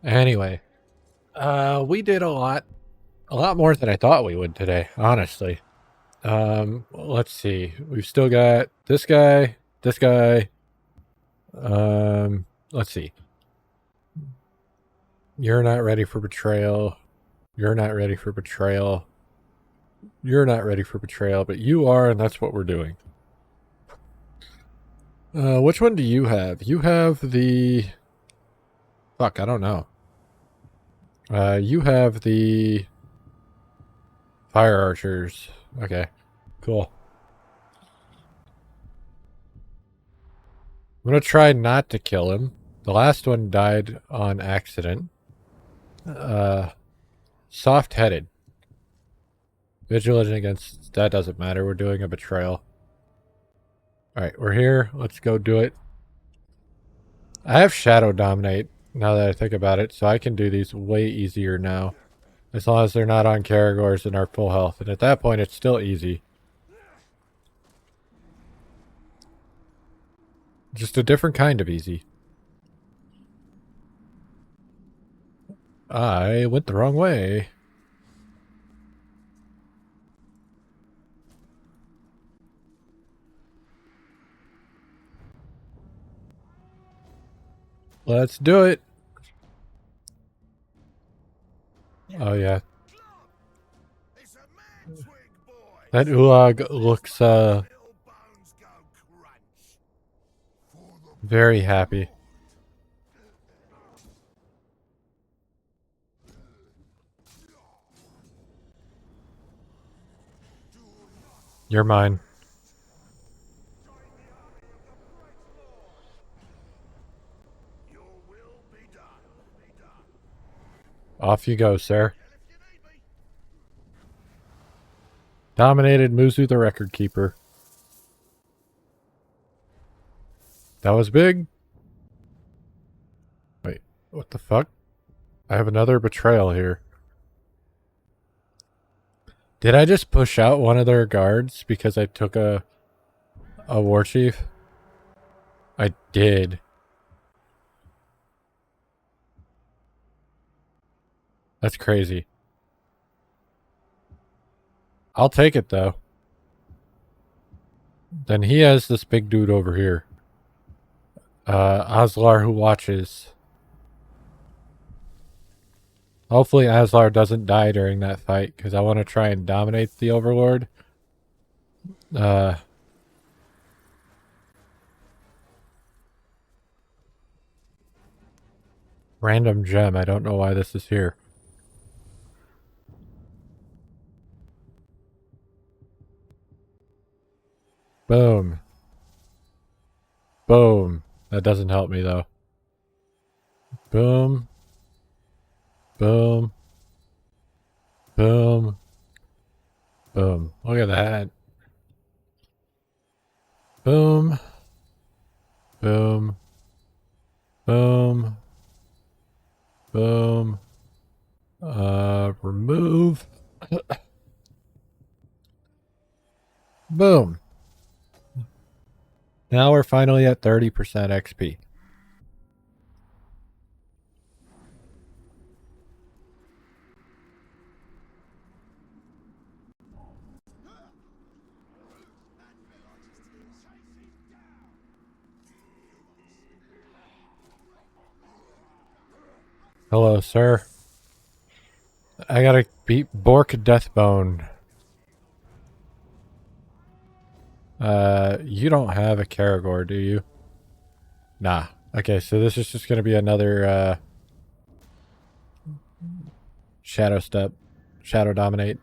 Anyway, we did a lot more than I thought we would today, honestly. Let's see. We've still got this guy, this guy. Let's see. You're not ready for betrayal. You're not ready for betrayal. You're not ready for betrayal, but you are, and that's what we're doing. Which one do you have? You have the... Fuck, I don't know. You have the... Fire archers. Okay, cool. I'm gonna try not to kill him. The last one died on accident. Soft-headed. Vigilant against... That doesn't matter. We're doing a betrayal. Alright, we're here. Let's go do it. I have Shadow Dominate, now that I think about it, so I can do these way easier now. As long as they're not on Caragors and are full health. And at that point, it's still easy. Just a different kind of easy. I went the wrong way. Let's do it. Oh, yeah. That Ulag looks, very happy. You're mine. Off you go, sir. Dominated Muzu the Record Keeper. That was big. Wait, what the fuck? I have another betrayal here. Did I just push out one of their guards because I took a war chief? I did. That's crazy. I'll take it though. Then he has this big dude over here. Aslar who watches. Hopefully Aslar doesn't die during that fight, because I want to try and dominate the Overlord. Random gem, I don't know why this is here. Boom. Boom. That doesn't help me though. Boom. Boom. Boom. Boom. Look at that. Boom. Boom. Boom. Boom. Remove. Boom. Now we're finally at 30% XP. Hello, sir. I gotta beat Bork Deathbone. You don't have a Caragor, do you? Nah. Okay, so this is just gonna be another, Shadow Step. Shadow Dominate.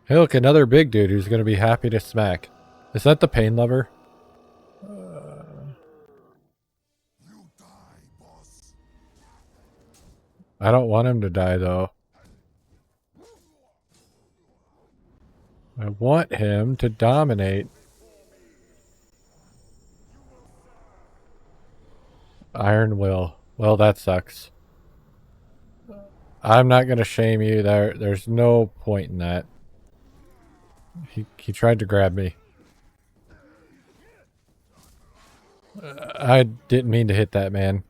Hey, look, another big dude who's gonna be happy to smack. Is that the Pain Lover? I don't want him to die, though. I want him to dominate. Iron Will. Well, that sucks. I'm not gonna shame you. There's no point in that. He tried to grab me. I didn't mean to hit that man.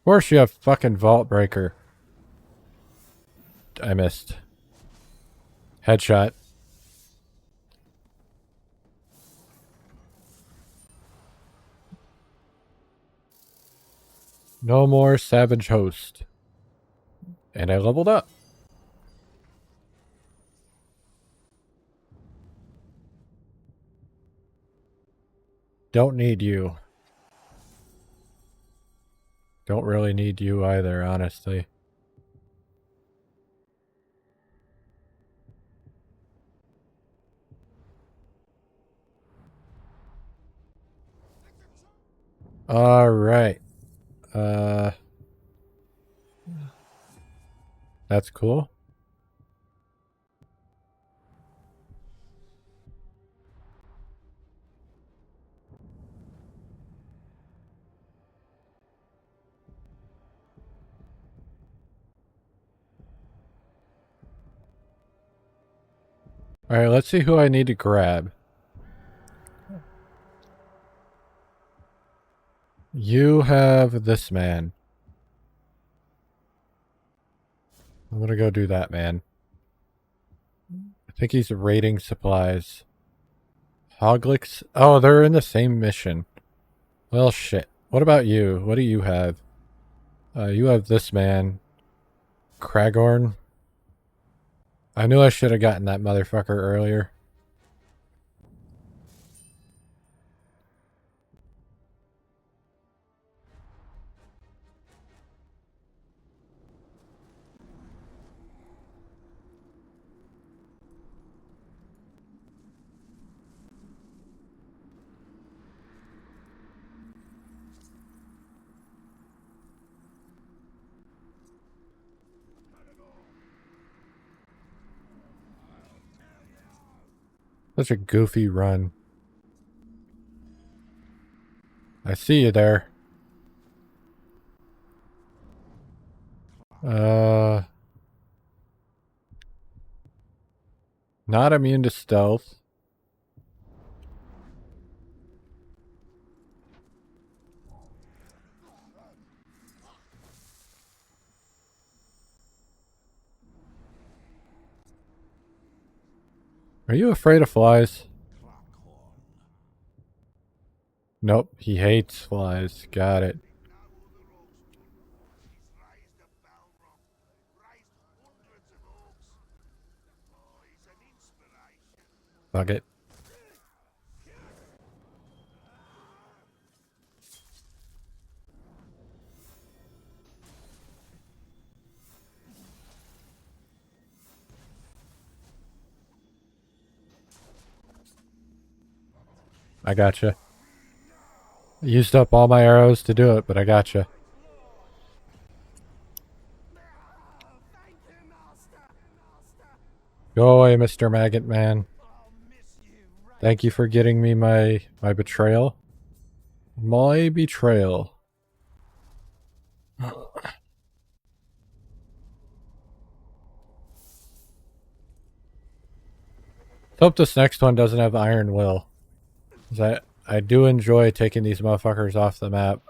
course you have fucking Vault Breaker. I missed. Headshot. No more Savage Host. And I leveled up. Don't need you. Don't really need you either, honestly. Alright. That's cool. Alright, let's see who I need to grab. You have this man. I'm gonna go do that man. I think he's raiding supplies. Hoglix? Oh, they're in the same mission. Well, shit. What about you? What do you have? You have this man. Kragorn. I knew I should have gotten that motherfucker earlier. Such a goofy run. I see you there. Not immune to stealth. Are you afraid of flies? Nope, he hates flies. Got it. Fuck it. I gotcha. I used up all my arrows to do it, but I gotcha. Go away, Mr. Maggot Man. Thank you for getting me my betrayal. My betrayal. Hope this next one doesn't have Iron Will. I do enjoy taking these motherfuckers off the map.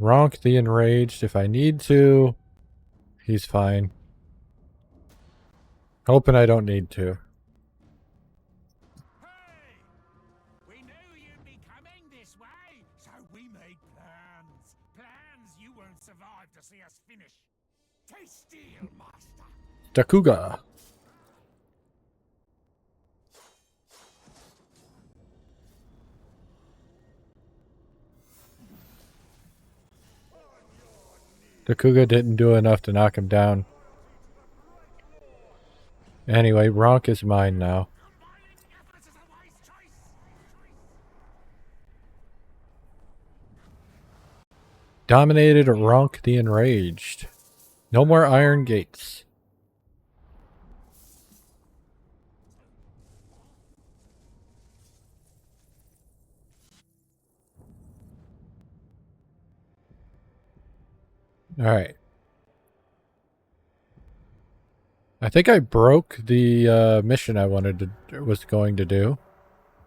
Ronk the Enraged if I need to. He's fine. Hoping I don't need to. Hey! We knew you'd be coming this way, so we made plans. Plans you won't survive to see us finish. Taste steel, master. Takuga. Takuga didn't do enough to knock him down. Anyway, Ronk is mine now. Dominated Ronk the Enraged. No more iron gates. Alright. I think I broke the mission I was going to do.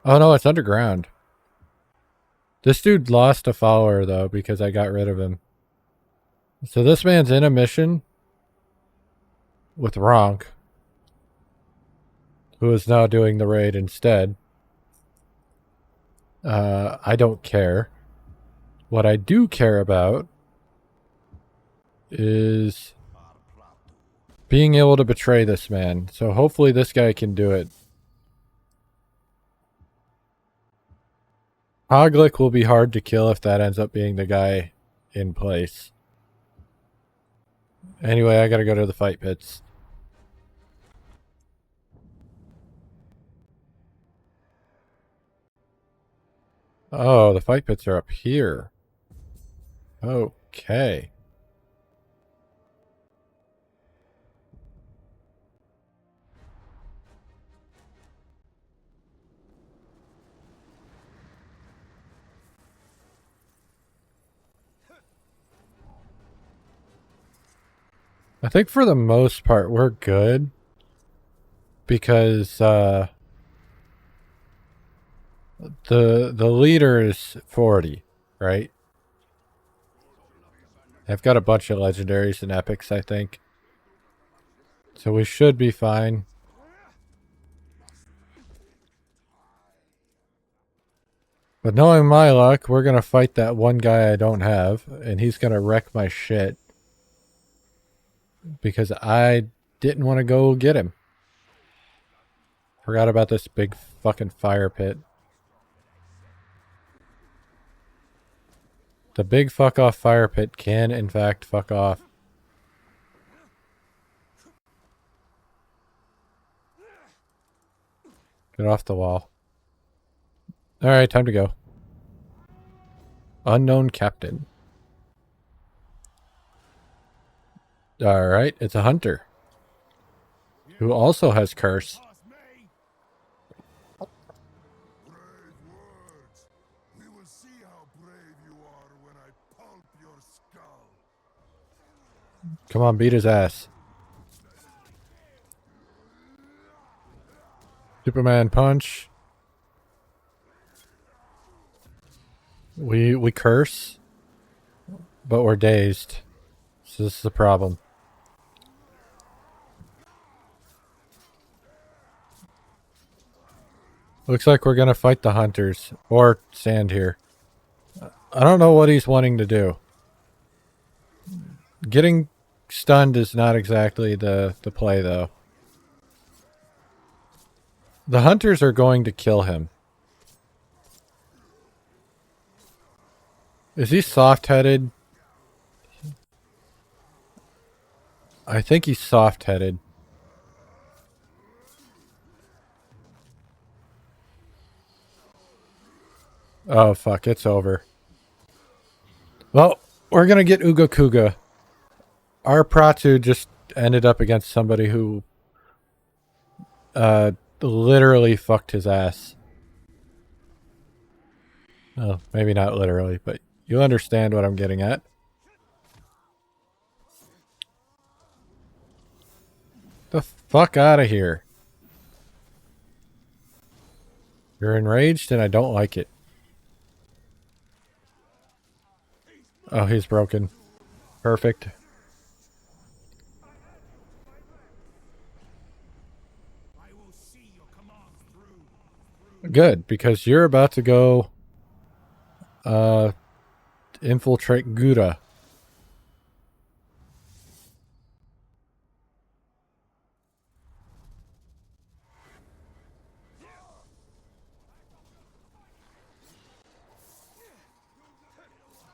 Oh no, it's underground. This dude lost a follower though because I got rid of him. So this man's in a mission with Ronk, who is now doing the raid instead. I don't care. What I do care about is being able to betray this man. So hopefully this guy can do it. Hoglik will be hard to kill if that ends up being the guy in place. Anyway, I gotta go to the fight pits. Oh, the fight pits are up here. Okay. I think for the most part we're good because the leader is 40, right? I've got a bunch of legendaries and epics, I think. So we should be fine. But knowing my luck, we're going to fight that one guy I don't have, and he's going to wreck my shit. Because I didn't want to go get him. Forgot about this big fucking fire pit. The big fuck off fire pit can, in fact, fuck off. Get off the wall. Alright, time to go. Unknown captain. Alright, it's a hunter. Who also has curse. Come on, beat his ass. Superman punch. We curse, but we're dazed. So this is the problem. Looks like we're gonna fight the hunters or stand here. I don't know what he's wanting to do. Getting stunned is not exactly the play though. The hunters are going to kill him. Is he soft-headed? I think he's soft-headed. Oh, fuck. It's over. Well, we're going to get Uga Kuga. Our Pratu just ended up against somebody who literally fucked his ass. Oh, maybe not literally, but you understand what I'm getting at. The fuck out of here. You're enraged and I don't like it. Oh, he's broken. Perfect. Good, because you're about to go infiltrate Gouda.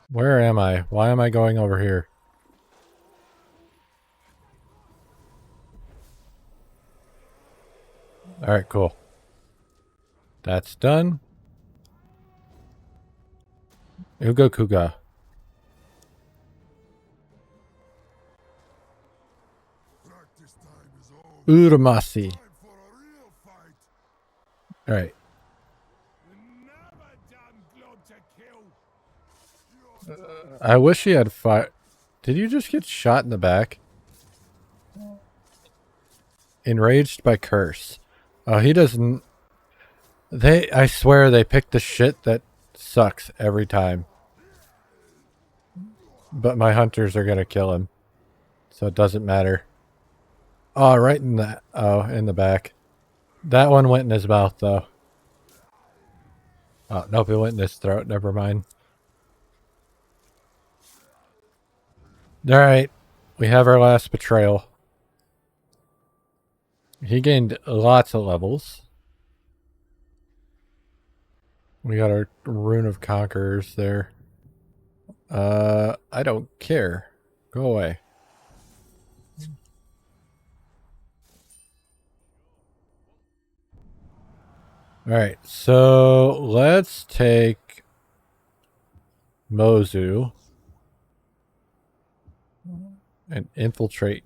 Where am I? Why am I going over here? Alright, cool. That's done. Uga Kuga. Uramasi. Alright. I wish he had fire. Did you just get shot in the back? Enraged by curse. Oh, he doesn't. I swear they pick the shit that sucks every time. But my hunters are gonna kill him. So it doesn't matter. Oh, right in the, in the back. That one went in his mouth, though. Oh, nope, it went in his throat. Never mind. Alright. We have our last betrayal. He gained lots of levels. We got our Rune of Conquerors there. I don't care. Go away. Alright, so let's take Mozu and infiltrate.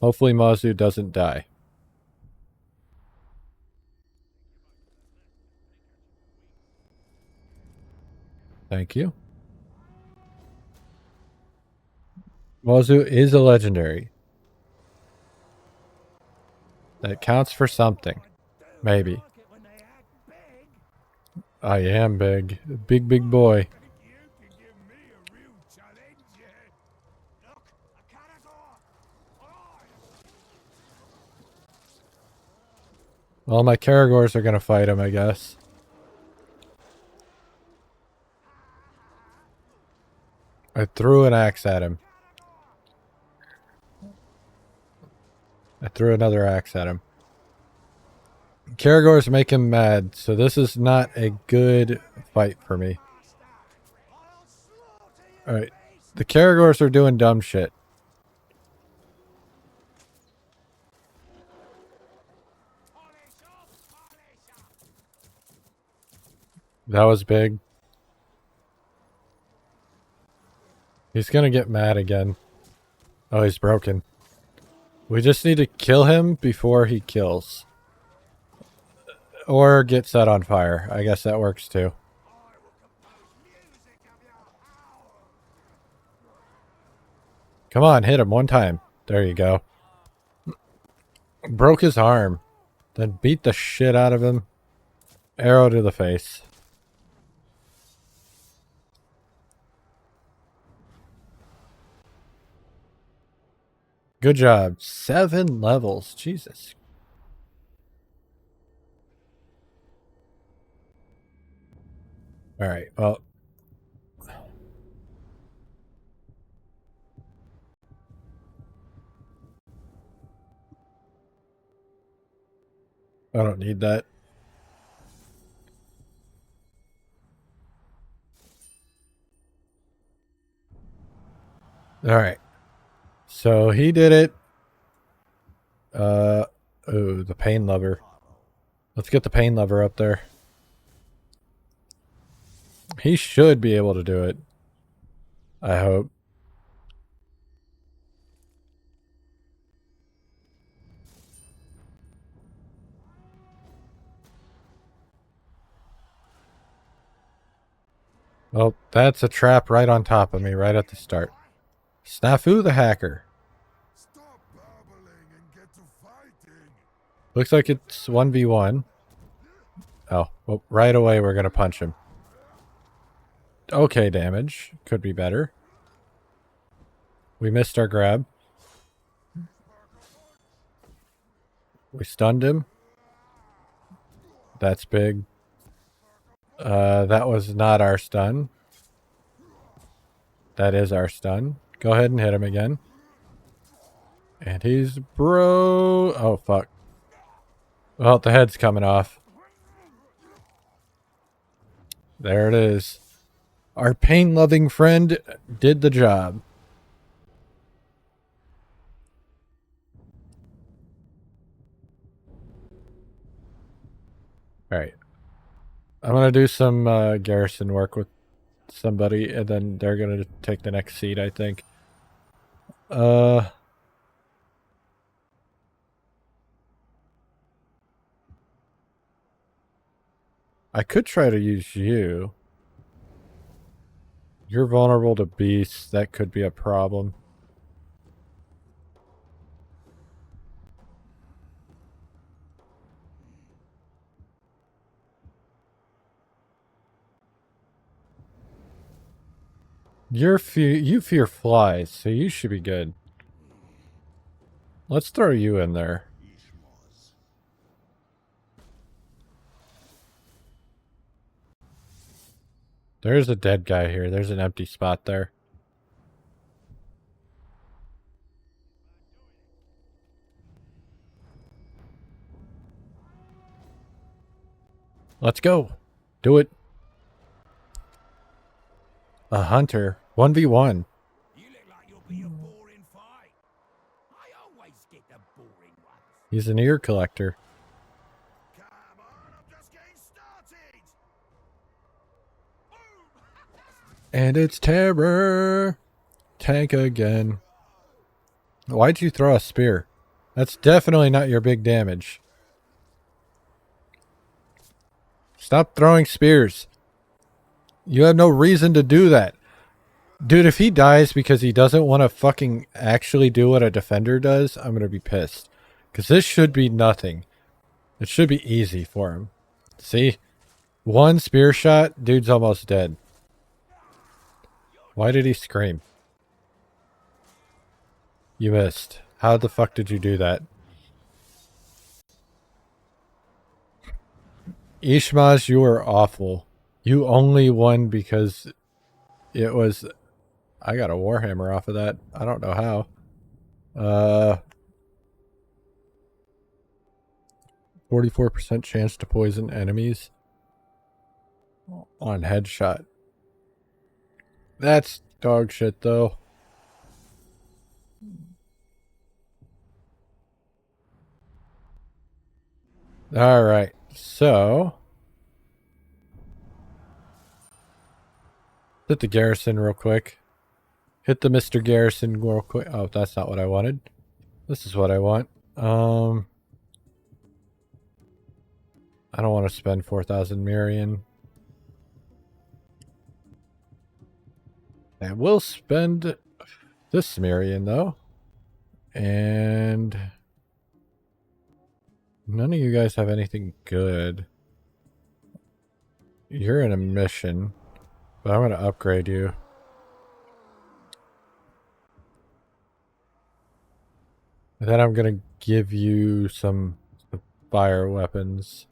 Hopefully Mozu doesn't die. Thank you. Mozu is a legendary. That counts for something. Maybe. I am big. Big, big boy. Well, my Karagors are going to fight him, I guess. I threw an axe at him. I threw another axe at him. Karagors make him mad, so this is not a good fight for me. Alright. The Karagors are doing dumb shit. That was big. He's gonna get mad again. Oh, he's broken. We just need to kill him before he kills. Or get set on fire. I guess that works too. Come on, hit him one time. There you go. Broke his arm. Then beat the shit out of him. Arrow to the face. Good job. 7 levels. Jesus. Alright, well. I don't need that. Alright. So he did it. Oh, the pain lever. Let's get the pain lever up there. He should be able to do it. I hope. Well, that's a trap right on top of me, right at the start. Snafu the hacker. Stop babbling and get to fighting. Looks like it's 1v1. Oh, well, right away we're going to punch him. Okay, damage. Could be better. We missed our grab. We stunned him. That's big. That was not our stun. That is our stun. Go ahead and hit him again. And he's oh, fuck. Well, the head's coming off. There it is. Our pain-loving friend did the job. Alright. I'm going to do some garrison work with somebody, and then they're going to take the next seat, I think. I could try to use you. You're vulnerable to beasts. That could be a problem. You fear flies, so you should be good. Let's throw you in there. There's a dead guy here. There's an empty spot there. Let's go. Do it. A hunter. 1v1. You look like you'll be a boring fight. I always get the boring ones. He's an ear collector. Come on, I'm just getting started. And it's terror. Tank again. Why'd you throw a spear? That's definitely not your big damage. Stop throwing spears. You have no reason to do that. Dude, if he dies because he doesn't want to fucking actually do what a defender does, I'm going to be pissed. Because this should be nothing. It should be easy for him. See? One spear shot, dude's almost dead. Why did he scream? You missed. How the fuck did you do that? Ishmaz, you are awful. You only won because it was... I got a Warhammer off of that. I don't know how. 44% chance to poison enemies on headshot. That's dog shit, though. Alright, so... hit the garrison real quick. Hit the Mr. Garrison real quick. Oh, that's not what I wanted. This is what I want. I don't want to spend 4,000 Mirian. And we'll spend this Mirian, though. And... none of you guys have anything good. You're in a mission. But I'm going to upgrade you. And then I'm going to give you some fire weapons.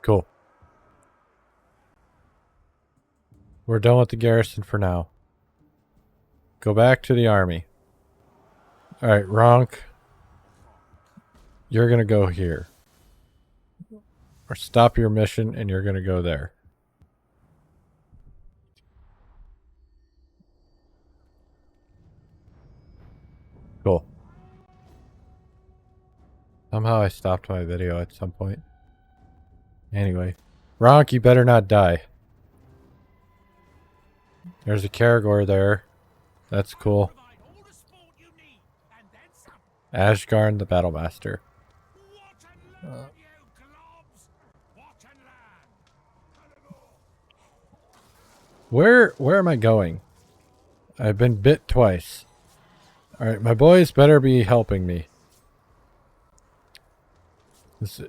Cool. We're done with the garrison for now. Go back to the army. Alright, Ronk. You're going to go here. Or stop your mission and you're going to go there. Cool. Somehow I stopped my video at some point. Anyway. Ronk, you better not die. There's a Karagor there. That's cool. Ashgarn, the Battlemaster. Where am I going? I've been bit twice. Alright, my boys better be helping me.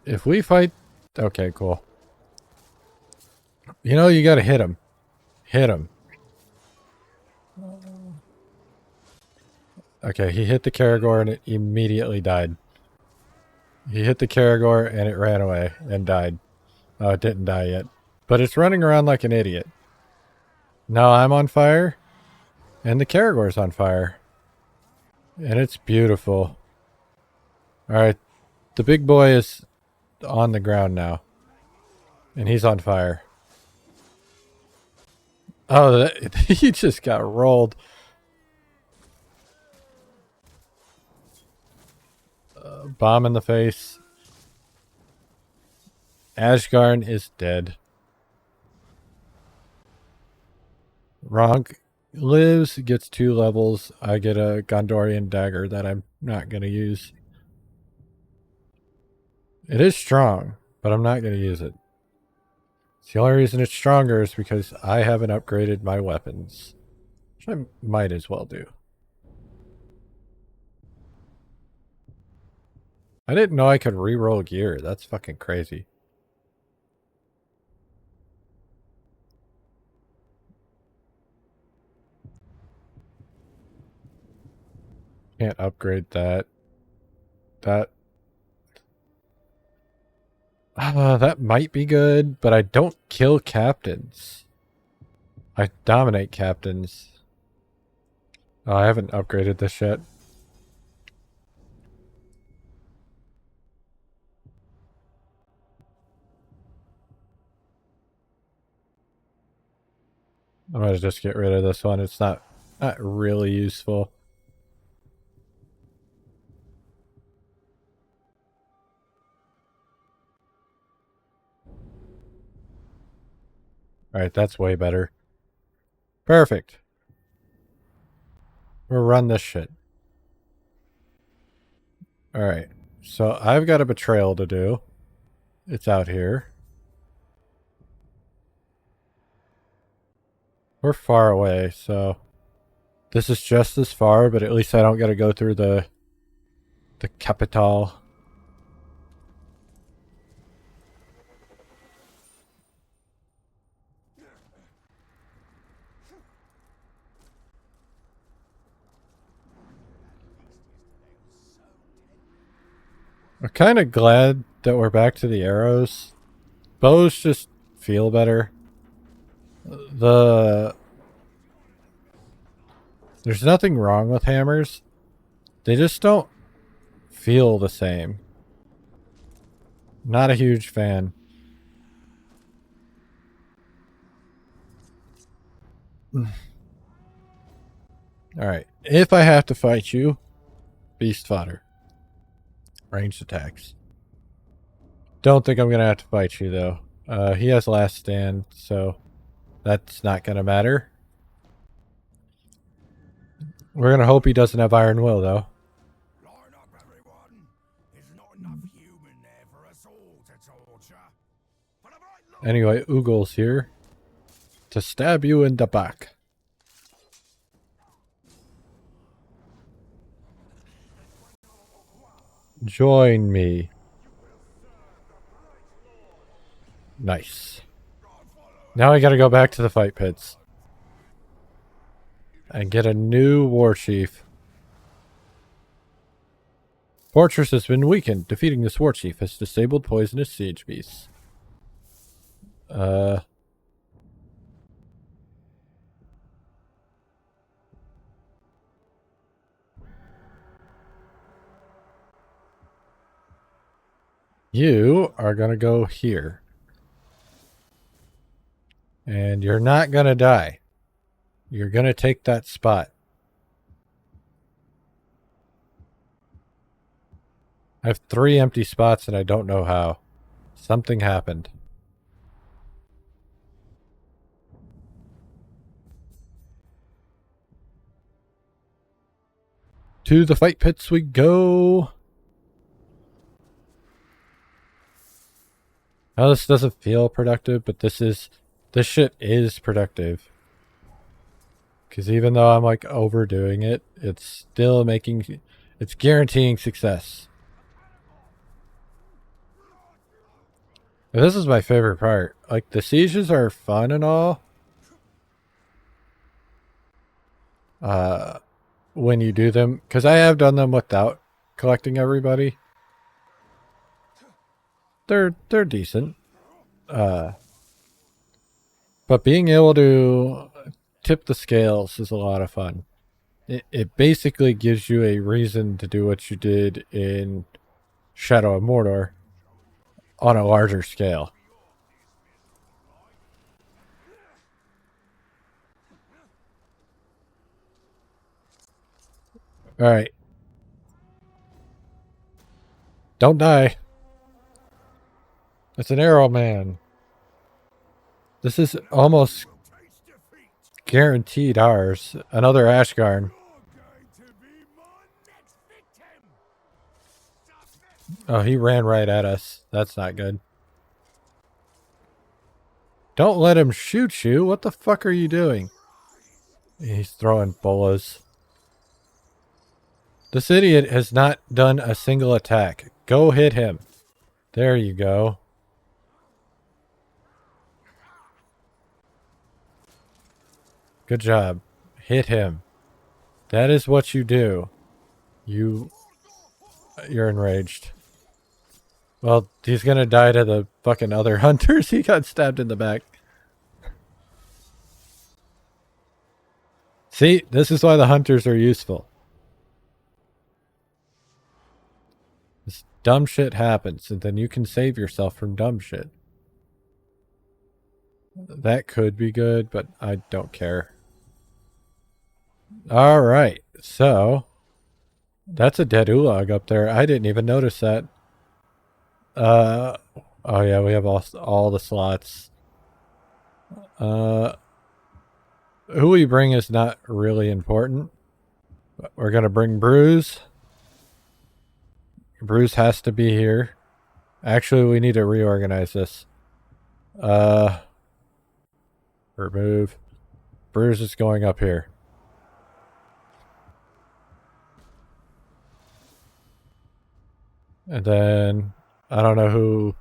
If we fight... okay, cool. You know, you gotta hit him. Hit him. Okay, he hit the Karagor and it immediately died. He hit the Karagor and it ran away and died. Oh, it didn't die yet. But it's running around like an idiot. Now I'm on fire. And the Karagor's on fire. And it's beautiful. Alright. The big boy is on the ground now. And he's on fire. Oh, he just got rolled. Bomb in the face. Ashgarn is dead. Ronk lives, gets 2 levels. I get a Gondorian dagger that I'm not going to use. It is strong, but I'm not going to use it. The only reason it's stronger is because I haven't upgraded my weapons. Which I might as well do. I didn't know I could re-roll gear. That's fucking crazy. Can't upgrade that. That might be good, but I don't kill captains. I dominate captains. Oh, I haven't upgraded this yet. I'm gonna just get rid of this one. It's not really useful. Alright, that's way better. Perfect. We'll run this shit. Alright. So I've got a betrayal to do. It's out here. We're far away, so this is just as far, but at least I don't gotta go through the capital. I'm kind of glad that we're back to the arrows. Bows just feel better. There's nothing wrong with hammers. They just don't feel the same. Not a huge fan. Alright. If I have to fight you, beast fodder. Ranged attacks. Don't think I'm going to have to fight you, though. He has last stand, so that's not going to matter. We're going to hope he doesn't have Iron Will, though. Line up, everyone. There's not enough human there for us all to torture. But I might look. Anyway, Oogle's here to stab you in the back. Join me. Nice. Now I gotta go back to the fight pits. And get a new war chief. Fortress has been weakened. Defeating this war chief has disabled poisonous siege beasts. You are gonna go here. And you're not gonna die. You're gonna take that spot. I have 3 empty spots and I don't know how. Something happened. To the fight pits we go. Now this doesn't feel productive, but this shit is productive. Because even though I'm like overdoing it, it's still it's guaranteeing success. And this is my favorite part. Like the sieges are fun and all. When you do them, because I have done them without collecting everybody. They're decent. But being able to tip the scales is a lot of fun. It basically gives you a reason to do what you did in Shadow of Mordor on a larger scale. Alright. Don't die. It's an arrow man. This is almost guaranteed ours. Another Ashgarn. Oh, he ran right at us. That's not good. Don't let him shoot you. What the fuck are you doing? He's throwing bolas. This idiot has not done a single attack. Go hit him. There you go. Good job. Hit him. That is what you do. You're enraged. Well, he's gonna die to the fucking other hunters. He got stabbed in the back. See, this is why the hunters are useful. This dumb shit happens, and then you can save yourself from dumb shit. That could be good, but I don't care. Alright, so that's a dead Ulag up there. I didn't even notice that. Oh yeah, we have all the slots. Who we bring is not really important. We're gonna bring Bruise. Bruise has to be here. Actually, we need to reorganize this. Remove. Bruise is going up here. And then, I don't know who...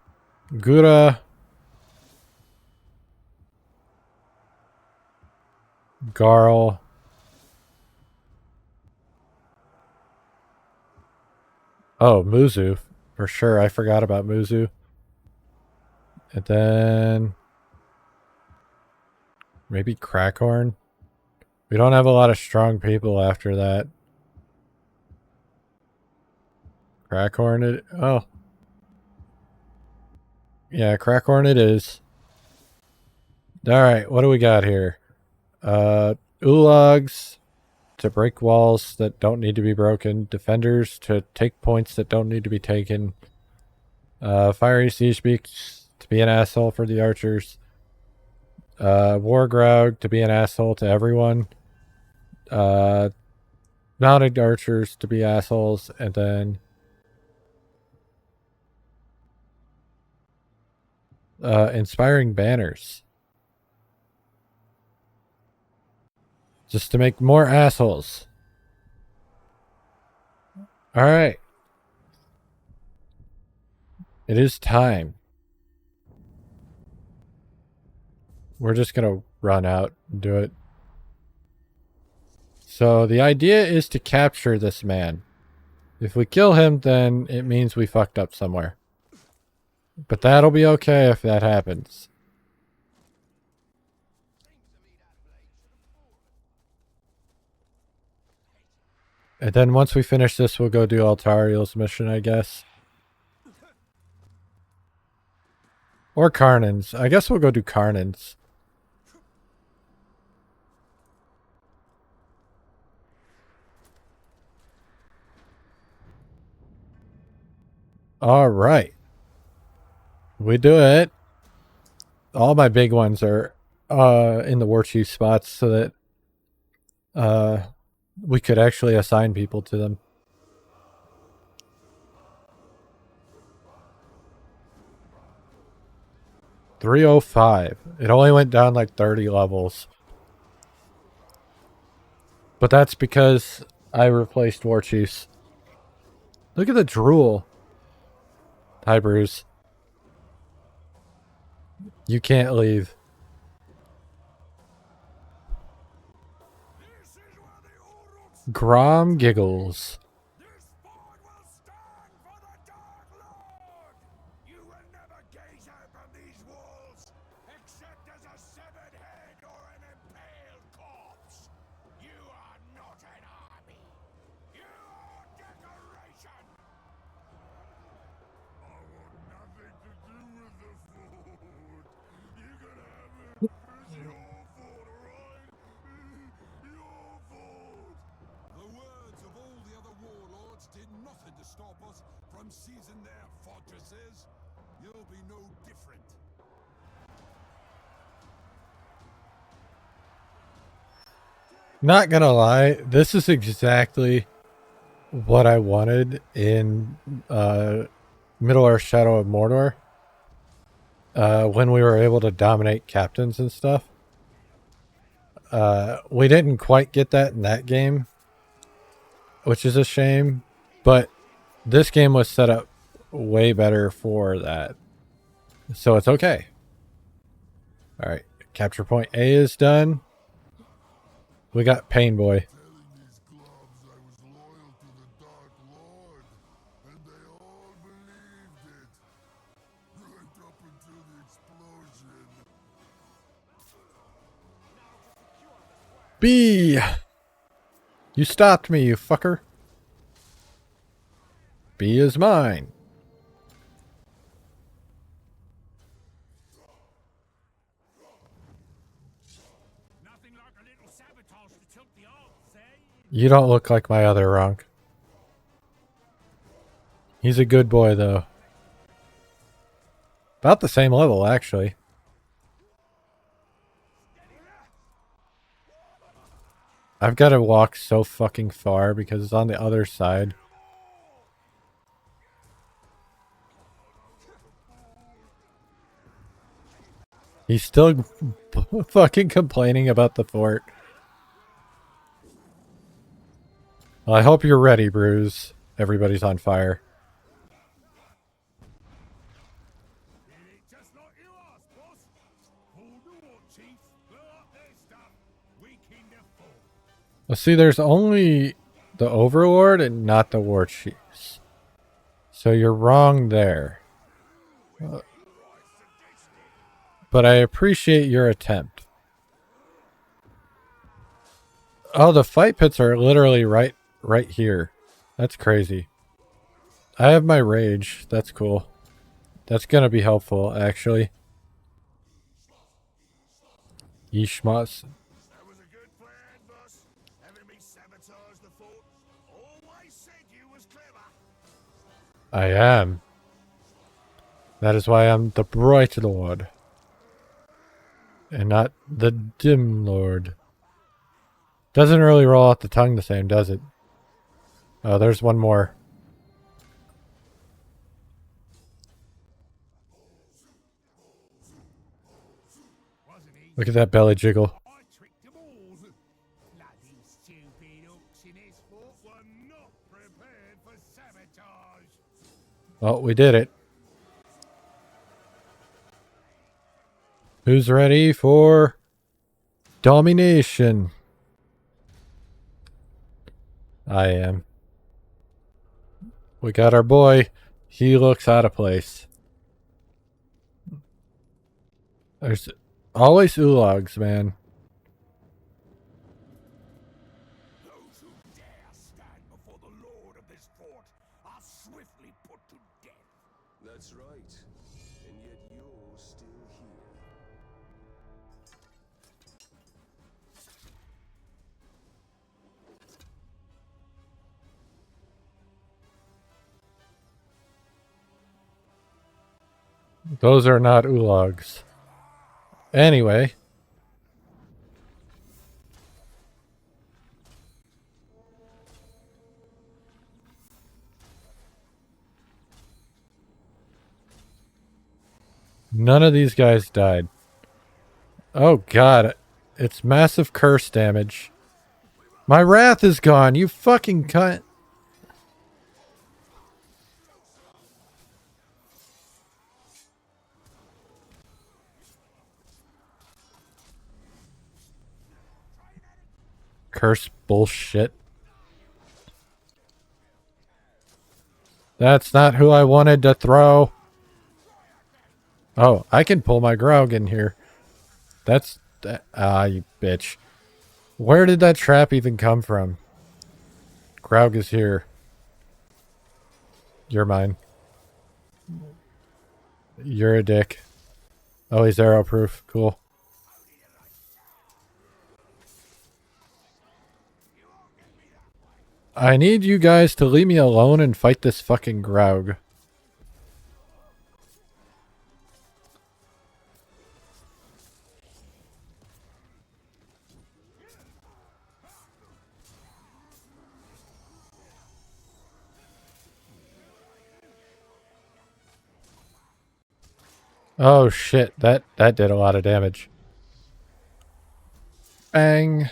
Gura... Garl... Oh, Muzu. For sure, I forgot about Muzu. And then... Maybe Crackhorn? We don't have a lot of strong people after that. Crackhorn it... Oh. Yeah, Crackhorn it is. Alright, what do we got here? Ulags to break walls that don't need to be broken. Defenders to take points that don't need to be taken. Fiery Siege Beaks to be an asshole for the archers. Wargrog to be an asshole to everyone. Mounted archers to be assholes, and then inspiring banners. Just to make more assholes. Alright. It is time. We're just gonna run out and do it. So the idea is to capture this man. If we kill him, then it means we fucked up somewhere. But that'll be okay if that happens. And then once we finish this, we'll go do Altariel's mission, I guess. Or Karnan's. I guess we'll go do Karnan's. Alright. We do it. All my big ones are in the war chief spots so that we could actually assign people to them. $305. It only went down like 30 levels. But that's because I replaced war chiefs. Look at the drool. Hi, Bruce. You can't leave. Grom giggles. This fort will stand for the Dark Lord! You will never gaze out from these walls, except as a severed head or an impaled corpse. You are not an army. You are decoration! I want nothing to do with the fort. You can have it. It's your fort, alright? Your fort. The words of all the other warlords did nothing to stop us from seizing their fortresses. You'll be no different. Not gonna lie, this is exactly what I wanted in Middle-earth Shadow of Mordor. When we were able to dominate captains and stuff. We didn't quite get that in that game. which is a shame, but this game was set up way better for that. So it's okay. All right, capture point A is done. We got Pain Boy. Telling these globs I was loyal to the Dark Lord, and they all believed it. Right up until the explosion. B! You stopped me, you fucker. B is mine. Nothing like a little sabotage to tilt the odds, eh? You don't look like my other Ronk. He's a good boy, though. About the same level, actually. I've got to walk so fucking far because it's on the other side. He's still fucking complaining about the fort. Well, I hope you're ready, Bruce. Everybody's on fire. It ain't just like you asked, boss. Hold on, Chief. Blow up their stuff. Weaken the fort. Well, see, there's only the Overlord and not the War Chiefs. So you're wrong there. But I appreciate your attempt. Oh, the fight pits are literally right here. That's crazy. I have my rage. That's cool. That's gonna be helpful, actually. Yishmas. That was a good plan, boss. Having me sabotage the fort. Always said you was clever. I am. That is why I'm the Bright Lord. And not the Dim Lord. Doesn't really roll off the tongue the same, does it? Oh, there's one more. Wasn't he? Look at that belly jiggle. I tricked them all. Bloody stupid hooks in his fort were not prepared for sabotage. Oh, we did it. Who's ready for domination? I am. We got our boy. He looks out of place. There's always oologs, man. Those who dare stand before the lord of this fort are swiftly put to death. That's right. And yet you're still here. Those are not oologs. Anyway. None of these guys died. Oh god. It's massive curse damage. My wrath is gone, you fucking cunt. Curse bullshit. That's not who I wanted to throw. Oh, I can pull my Graug in here. That's... you bitch. Where did that trap even come from? Graug is here. You're mine. You're a dick. Oh, he's arrow proof. Cool. I need you guys to leave me alone and fight this fucking Graug. Oh shit, that did a lot of damage. Bang.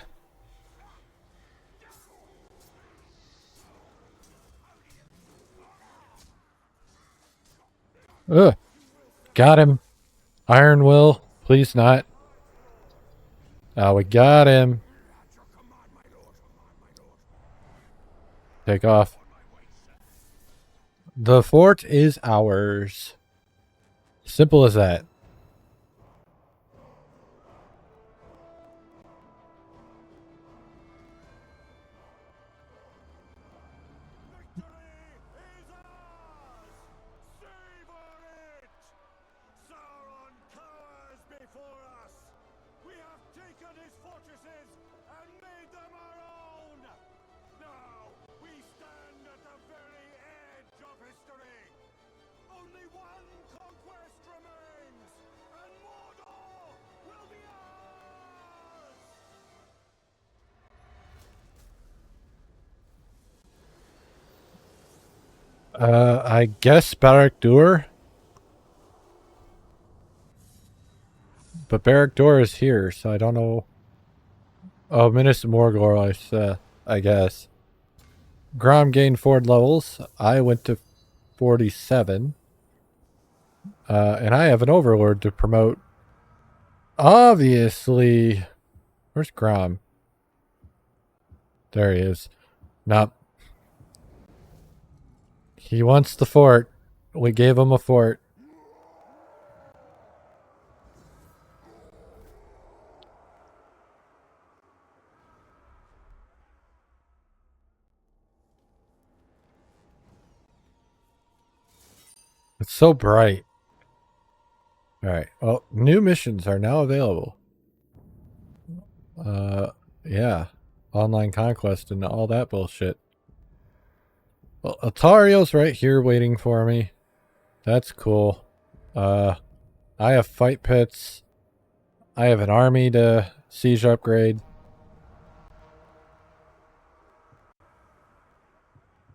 Ugh. Got him. Iron Will. Please not. Oh, we got him. Take off. The fort is ours. Simple as that. Sauron cowers before us! We have taken his fortresses and made them our own! Now we stand at the very edge of history! Only one conquest remains, and Mordor will be ours! I guess Barrack-Dur? But Barrack-Dur is here, so I don't know. Oh, Minas Morgul, I guess. Grom gained 4 levels. I went to 47. And I have an overlord to promote. Obviously. Where's Grom? There he is. Nope. He wants the fort. We gave him a fort. It's so bright. Alright. Well, new missions are now available. Yeah. Online conquest and all that bullshit. Well, Altario's right here waiting for me. That's cool. I have fight pits. I have an army to siege upgrade.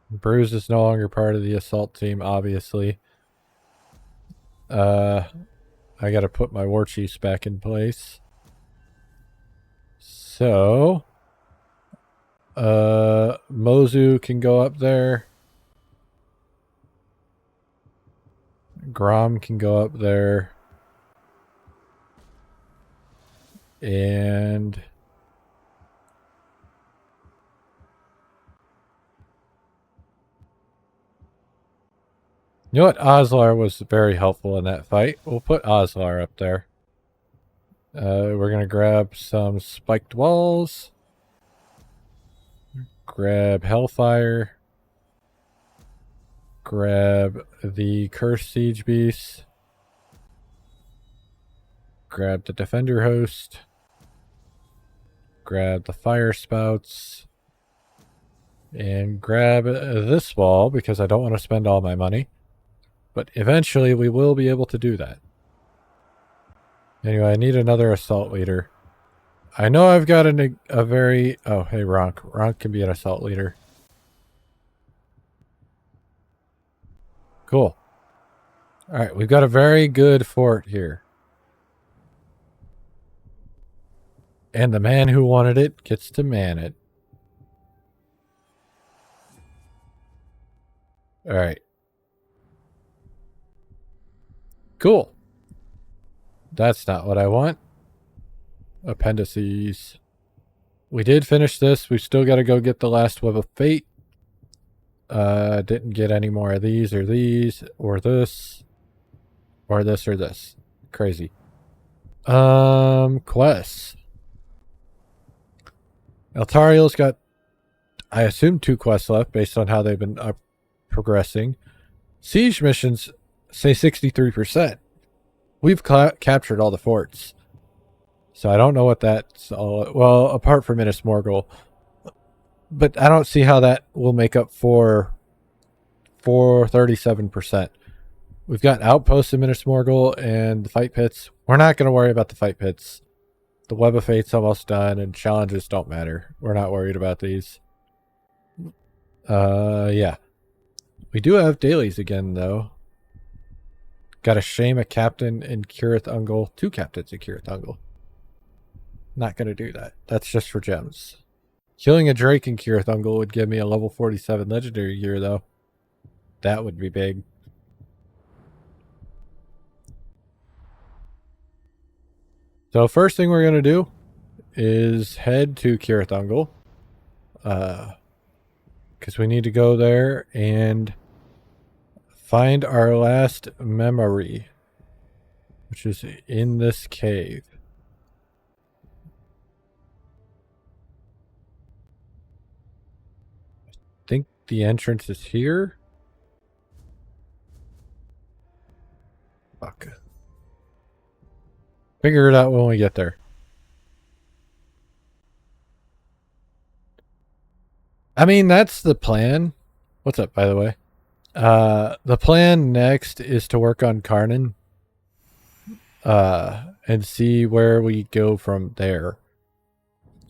Bruce is no longer part of the assault team, obviously. I gotta put my war chiefs back in place. So, Mozu can go up there. Grom can go up there. And you know what? Oslar was very helpful in that fight. We'll put Oslar up there. We're going to grab some spiked walls. Grab Hellfire. Grab the Cursed Siege Beast. Grab the Defender Host. Grab the Fire Spouts. And grab this wall because I don't want to spend all my money. But eventually we will be able to do that. Anyway, I need another assault leader. I know I've got a very... Oh, hey, Ronk. Ronk can be an assault leader. Cool. Alright, we've got a very good fort here. And the man who wanted it gets to man it. Alright. Cool. That's not what I want. Appendices. We did finish this. We still got to go get the last Web of Fate. Didn't get any more of these or this. Or this or this. Crazy. Quests. Eltariel's got, I assume, 2 quests left based on how they've been progressing. Siege missions say 63%. We've captured all the forts. So I don't know what that's all... Well, apart from Minas Morgul. But I don't see how that will make up for 37%. We've got outposts in Minas Morgul and the fight pits. We're not going to worry about the fight pits. The Web of Fate's almost done and challenges don't matter. We're not worried about these. Yeah. We do have dailies again, though. Got to shame a captain in Cirith Ungol. 2 captains in Cirith Ungol. Not going to do that. That's just for gems. Killing a Drake in Cirith Ungol would give me a level 47 legendary gear, though. That would be big. So first thing we're going to do is head to Kirathungal. Because we need to go there and find our last memory, which is in this cave. I think the entrance is here. Fuck. Figure it out when we get there. I mean, that's the plan. What's up, by the way? The plan next is to work on Karnan. And see where we go from there.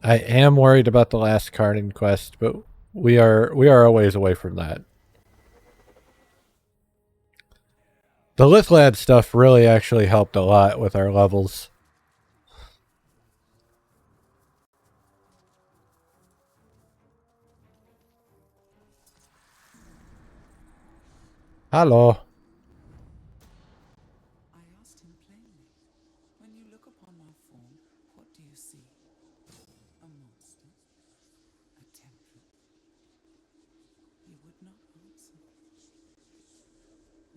I am worried about the last Karnan quest, but we are a ways away from that. The Lithlad stuff really actually helped a lot with our levels. Hello. I asked him plainly, when you look upon my form, what do you see? A monster? A temple? He would not answer.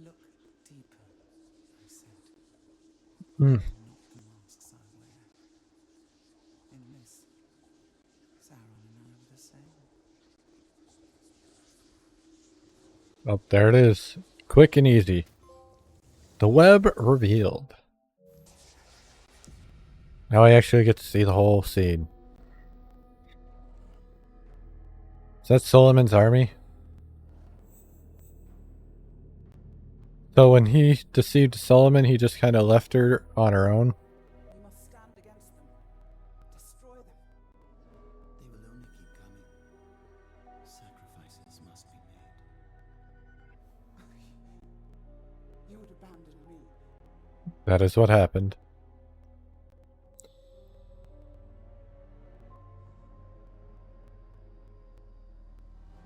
Look deeper, I said. Hmm. Not the masks I wear. In this, Sauron and I were the same. Oh, there it is. Quick and easy. The web revealed. Now I actually get to see the whole scene. Is that Solomon's army? So when he deceived Solomon, he just kind of left her on her own? We must stand against them. Destroy them. They will only keep coming. Sacrifices must be made. You would abandon me. That is what happened.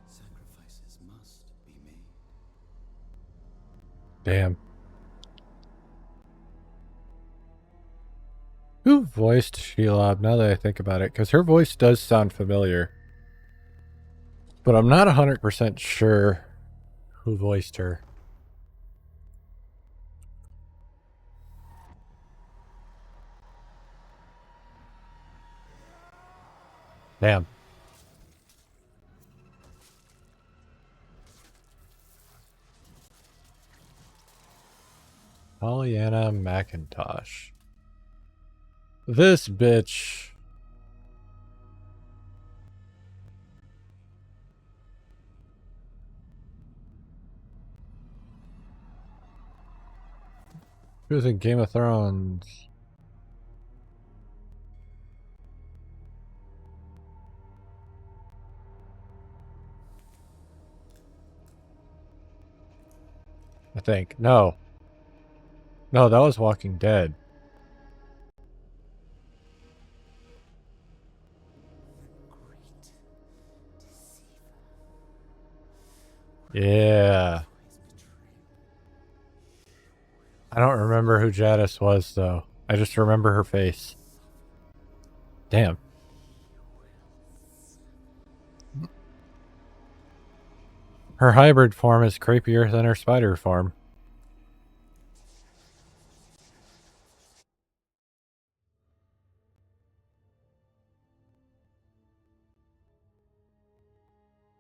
Sacrifices must be made. Damn. Who voiced Shelob now that I think about it? Because her voice does sound familiar. But I'm not 100% sure who voiced her. Damn. Pollyanna McIntosh. This bitch. She was in Game of Thrones. I think. No. No, that was Walking Dead. Great deceiver. Yeah. I don't remember who Jadis was, though. I just remember her face. Damn. Her hybrid form is creepier than her spider form.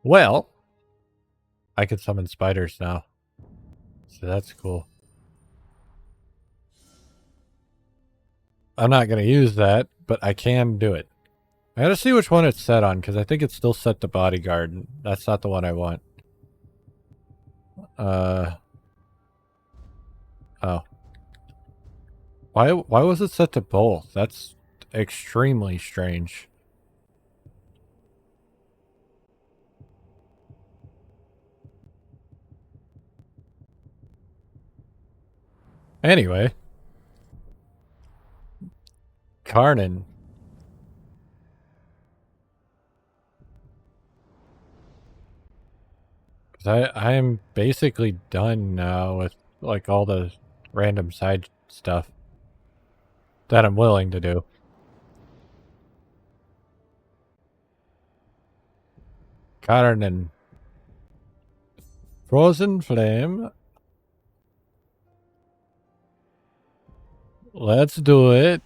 Well, I can summon spiders now. So that's cool. I'm not going to use that, but I can do it. I gotta see which one it's set on, because I think it's still set to bodyguard. And that's not the one I want. Oh. Why was it set to both? That's extremely strange. Anyway. Karnan. I am basically done now with like all the random side stuff. that I'm willing to do. Cotton and frozen flame. Let's do it.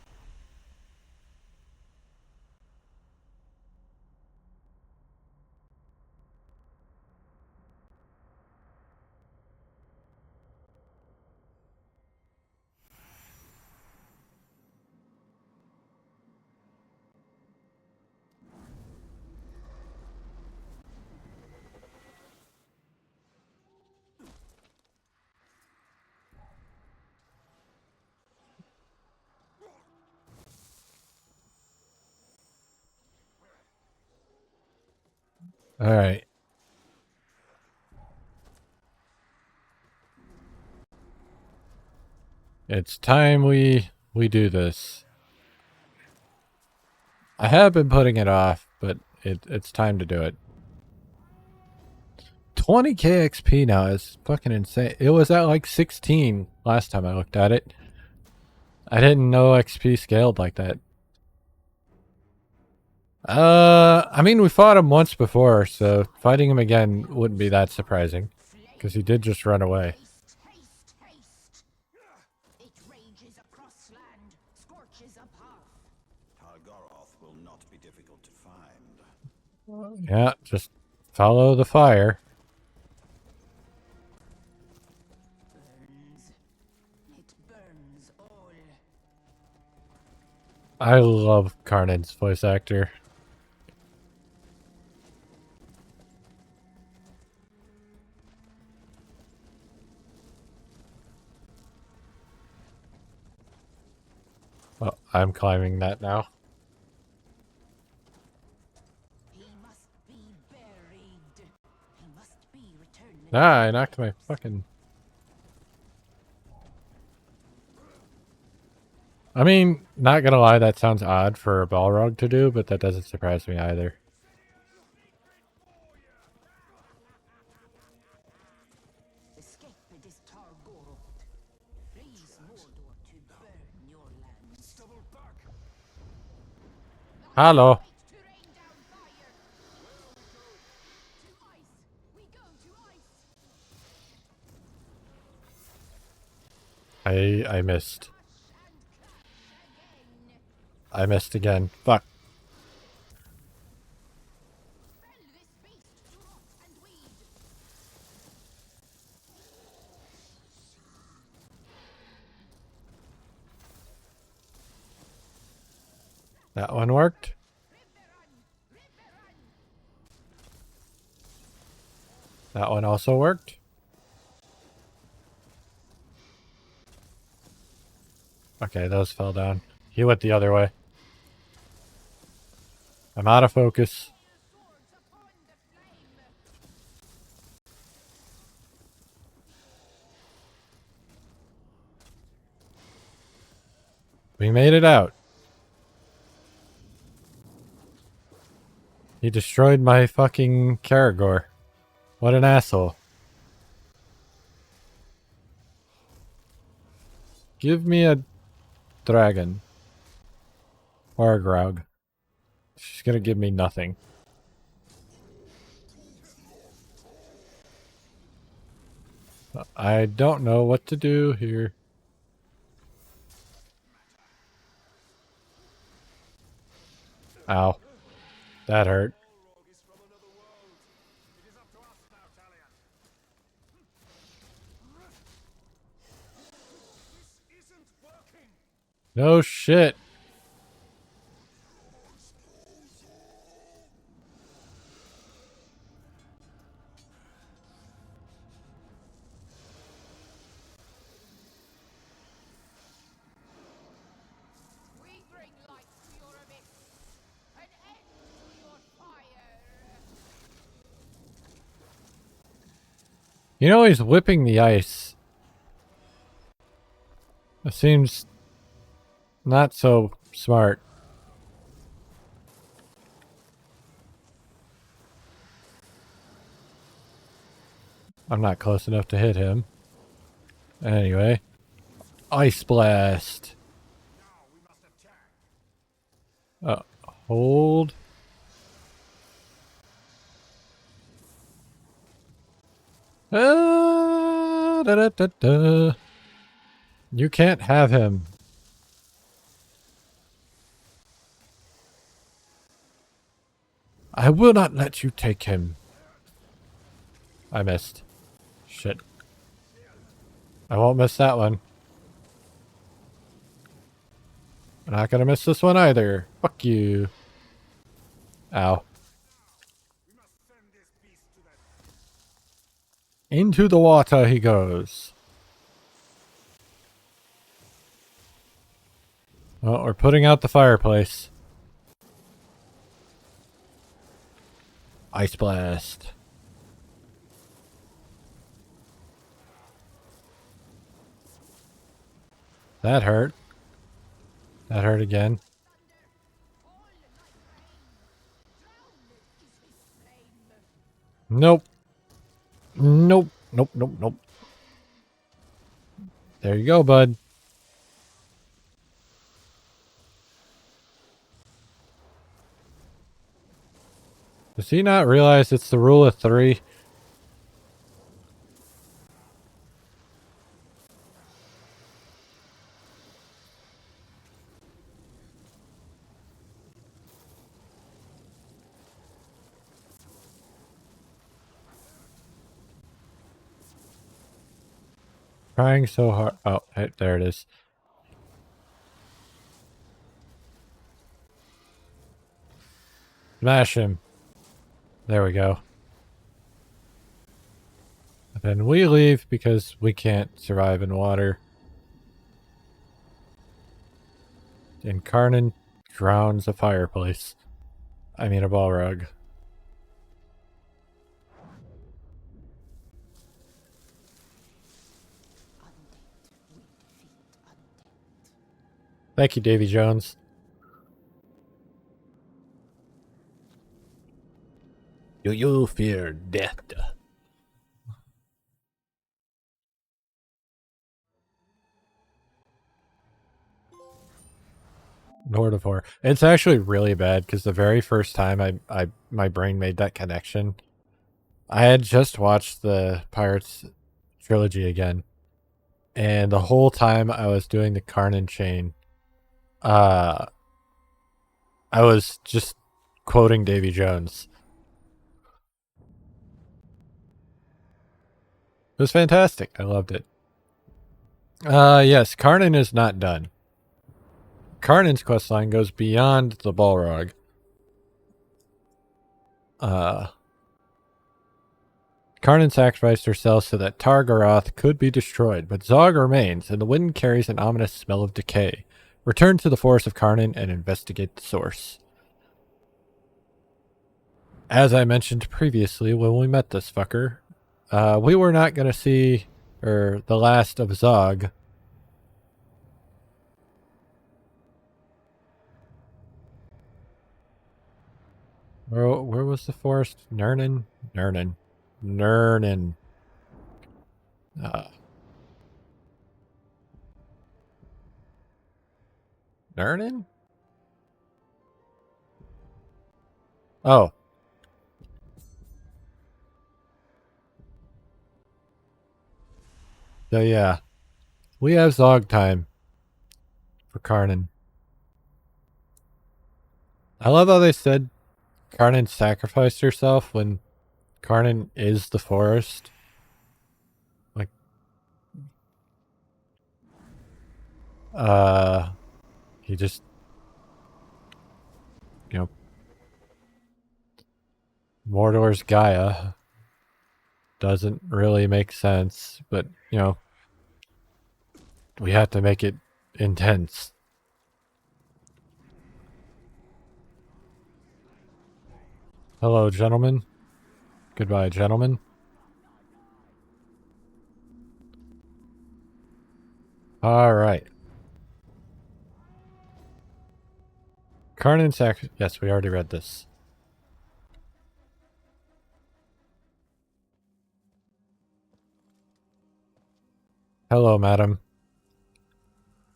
All right. It's time we do this. I have been putting it off, but it's time to do it. 20k XP now is fucking insane. It was at like 16 last time I looked at it. I didn't know XP scaled like that. I mean, we fought him once before, so fighting him again wouldn't be that surprising. Because he did just run away. Haste, haste! It rages across land, scorches a path. Targoroth will not be difficult to find. Yeah, just follow the fire. Burns. It burns all. I love Karnan's voice actor. Oh, I'm climbing that now. He must be buried. He must be returned. Ah, I knocked my fucking... I mean, not gonna lie, that sounds odd for a Balrog to do, but that doesn't surprise me either. Escape this Targoroth. Please Mordor to burn your land. Double back. Hello. To rain down fire. To ice. We go to ice. I missed. Again. I missed again. Fuck. Fell this beast to rot and weed. That one worked. That one also worked. Okay, those fell down. He went the other way. I'm out of focus. Swords upon the flame. We made it out. He destroyed my fucking Karagor. What an asshole. Give me a dragon. Or a Graug. She's gonna give me nothing. I don't know what to do here. Ow. That hurt. Balrog is from another world. It is up to us now, Talion. This isn't working. No shit. We bring light to your abyss. An end to your fire. You know he's whipping the ice. It seems not so smart. I'm not close enough to hit him. Anyway. Ice Blast. Now we must Hold. Da, da, da, da. You can't have him. I will not let you take him. I missed. Shit. I won't miss that one. I'm not gonna miss this one either. Fuck you. Ow. Into the water he goes. Well, we're putting out the fireplace. Ice blast. That hurt. That hurt again. Nope. Nope. Nope. Nope. Nope. There you go, bud. Does he not realize it's the rule of 3? Trying so hard. Oh, hey, there it is. Smash him. There we go. Then we leave because we can't survive in water. And Karnan drowns a fireplace. I mean a ball rug. Thank you, Davy Jones. Do you fear death? Lord of Horror. It's actually really bad because the very first time my brain made that connection, I had just watched the Pirates trilogy again, and the whole time I was doing the Karnan chain, I was just quoting Davy Jones. It was fantastic. I loved it. Yes, Karnan is not done. Karnan's questline goes beyond the Balrog. Karnan sacrificed herself so that Targaroth could be destroyed, but Zog remains, and the wind carries an ominous smell of decay. Return to the forest of Karnan and investigate the source. As I mentioned previously when we met this fucker, we were not going to see the last of Zog. Where was the forest? Nurnen? Nurnen. Nurnen. Nurnen? Oh. So yeah. We have Zog time for Karnan. I love how they said Karnan sacrificed herself when Karnan is the forest. Like, he just, you know, Mordor's Gaia doesn't really make sense, but, you know, we have to make it intense. Hello, gentlemen. Goodbye, gentlemen. All right. Karnan yes, we already read this. Hello, madam.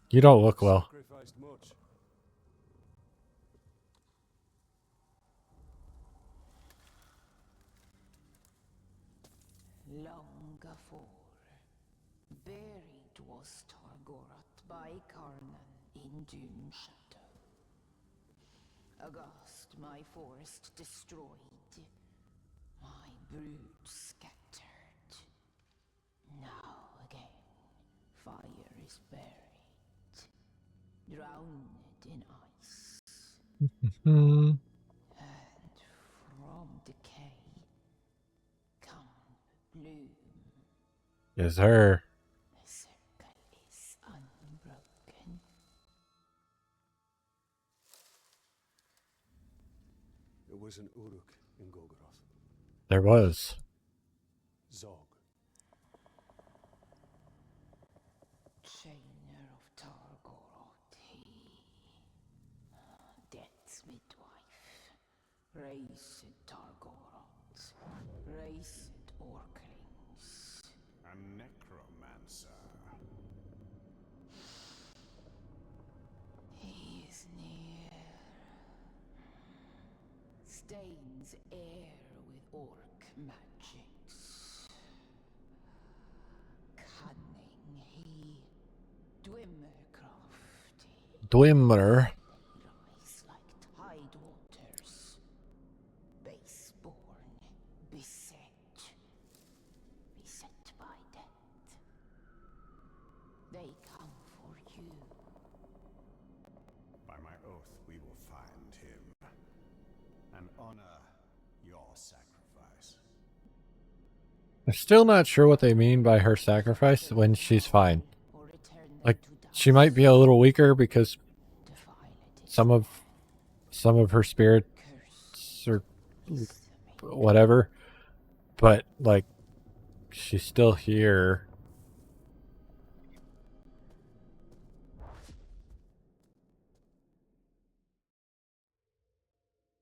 You don't look well. Sacrificed much. Long afore, buried was Targorat by Karnan in Doom Shadow. Aghast my forest destroyed, my brood scattered. Now again, fire is buried, drowned in ice. Hmm. And from decay come bloom. Is her. The circle is unbroken. There was an Uruk in Golgoroth. There was. Zog. Chainer of Targoroth, he. Death's midwife. Raised Targoroth. Raised Orklings. A necromancer. He is near. Stains air with orc magics. Cunning he. Dwimmercrafty. Dwimmer. Rise like tide waters. Baseborn. Beset. Beset by death. They come for you. By my oath, we will find him. And honor your sacrifice. I'm still not sure what they mean by her sacrifice when she's fine. Or return them Like, to dust. she might be a little weaker because Defiled is some of her spirits cursed. or Is whatever, but like she's still here.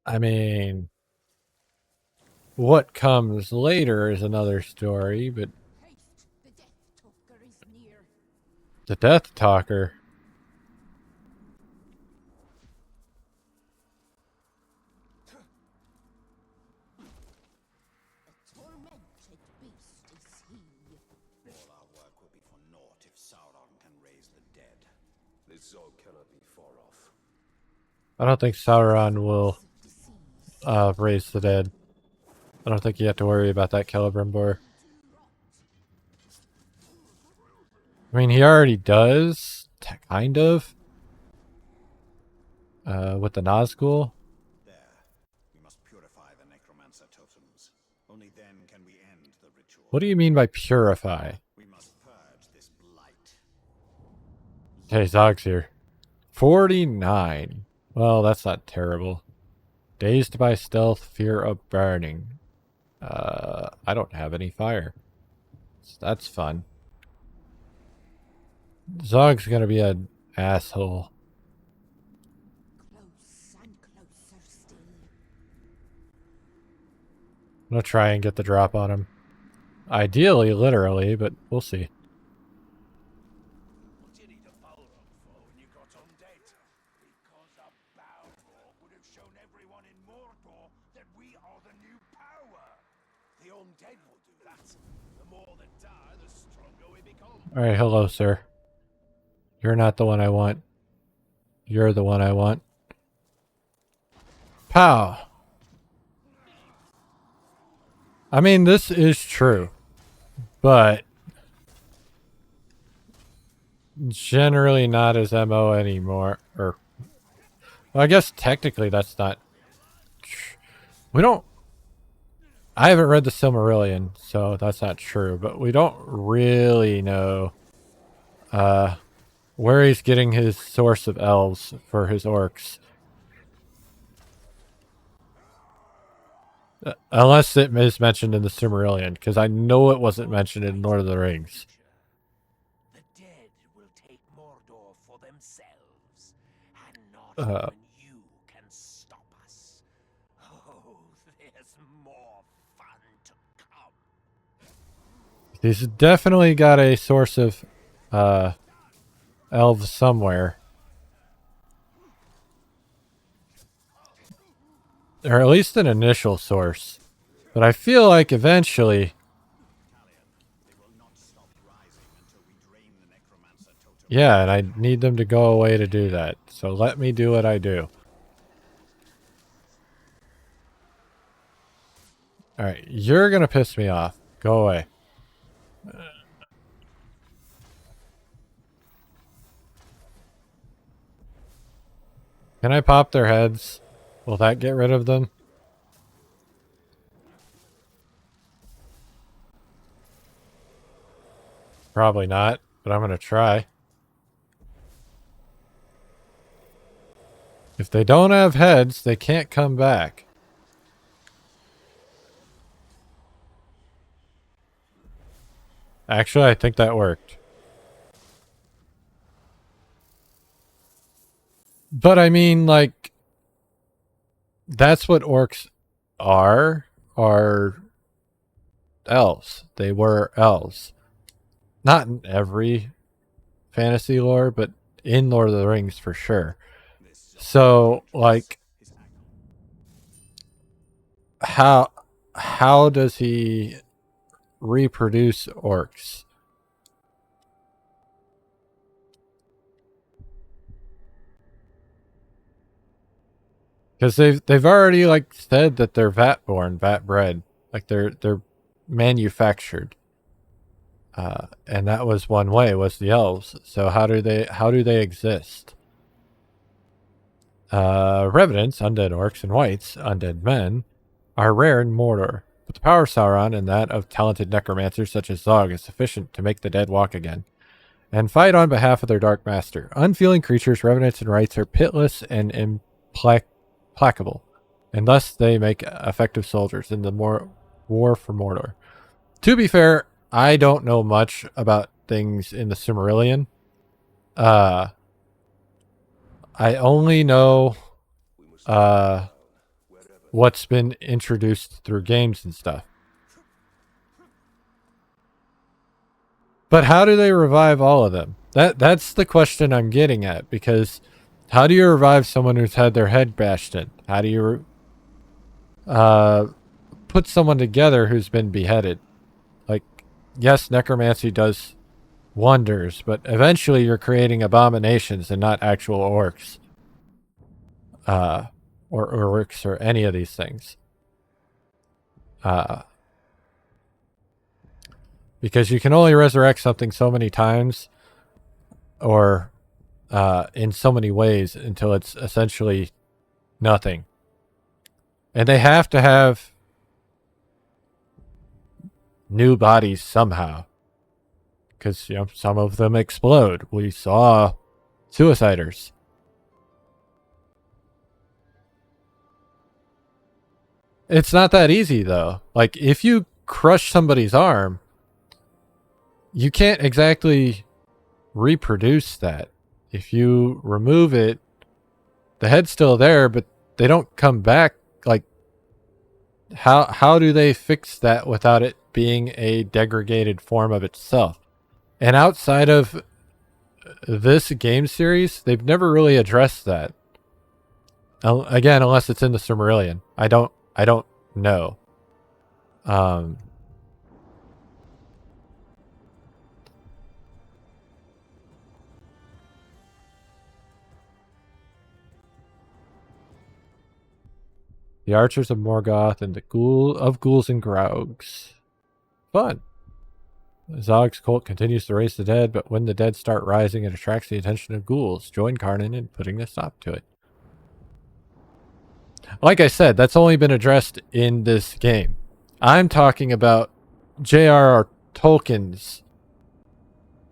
I mean, what comes later is another story, but Haste, the Death Talker is near. the Death Talker. A tormented beast is he. All our work will be for naught if Sauron can raise the dead. This Zog cannot be far off. I don't think Sauron will Disease. raise the dead. I don't think you have to worry about that, Celebrimbor. I mean, he already does, kind of. With the Nazgul. There. We must purify the necromancer totems. Only then can we end the ritual. What do you mean by purify? We must purge this blight. Hey, Zog's here. 49. Well, that's not terrible. Dazed by stealth, fear of burning. I don't have any fire. So that's fun. Zog's gonna be an asshole. Close and closer still. I'm gonna try and get the drop on him. Ideally, literally, but we'll see. What do you need a Balrog for when you got undead? Because a Balrog would have shown everyone in Mordor that we are the new power. The undead will do that. The more that die, the stronger we become. Alright, hello, sir. You're not the one I want. You're the one I want. Pow! I mean, this is true. But generally not as MO anymore. Or, well, I guess technically that's not. We don't. I haven't read the Silmarillion, so that's not true. But we don't really know where he's getting his source of elves for his orcs. Unless it is mentioned in the Silmarillion, because I know it wasn't mentioned in Lord of the Rings. The dead will take Mordor for themselves, and not even you can stop us. Oh, there's more fun to come. He's definitely got a source of elves somewhere. Or at least an initial source. But I feel like eventually Yeah, and I need them to go away to do that. So let me do what I do. Alright, you're gonna piss me off. Go away. Can I pop their heads? Will that get rid of them? Probably not, but I'm gonna try. If they don't have heads, they can't come back. Actually, I think that worked. But I mean, like, that's what orcs are elves. They were elves. Not in every fantasy lore, but in Lord of the Rings for sure. So, like, how does he reproduce orcs? Because they've already like said that they're vat born, vat bred, like they're manufactured, and that was one way was the elves. So how do they exist? Revenants, undead orcs, and wights, undead men, are rare in Mordor, but the power of Sauron and that of talented necromancers such as Zog is sufficient to make the dead walk again and fight on behalf of their dark master. Unfeeling creatures, revenants, and wights are pitiless and implacable, and thus they make effective soldiers in the war for Mordor. To be fair, I don't know much about things in the Silmarillion. I only know what's been introduced through games and stuff. But how do they revive all of them? That's the question I'm getting at, because how do you revive someone who's had their head bashed in? How do you put someone together who's been beheaded? Like, yes, necromancy does wonders, but eventually you're creating abominations and not actual orcs. Or orcs or any of these things. Because you can only resurrect something so many times or in so many ways until it's essentially nothing. And they have to have new bodies somehow. Because, some of them explode. We saw suiciders. It's not that easy, though. Like, if you crush somebody's arm, you can't exactly reproduce that. If you remove it, the head's still there, but they don't come back. Like, how do they fix that without it being a degraded form of itself? And outside of this game series, they've never really addressed that. Again, unless it's in the Silmarillion. I don't know. The Archers of Morgoth and the Ghouls and Graugs. Fun. Zog's cult continues to raise the dead, but when the dead start rising, it attracts the attention of ghouls. Join Karnan in putting a stop to it. Like I said, that's only been addressed in this game. I'm talking about J.R.R. Tolkien's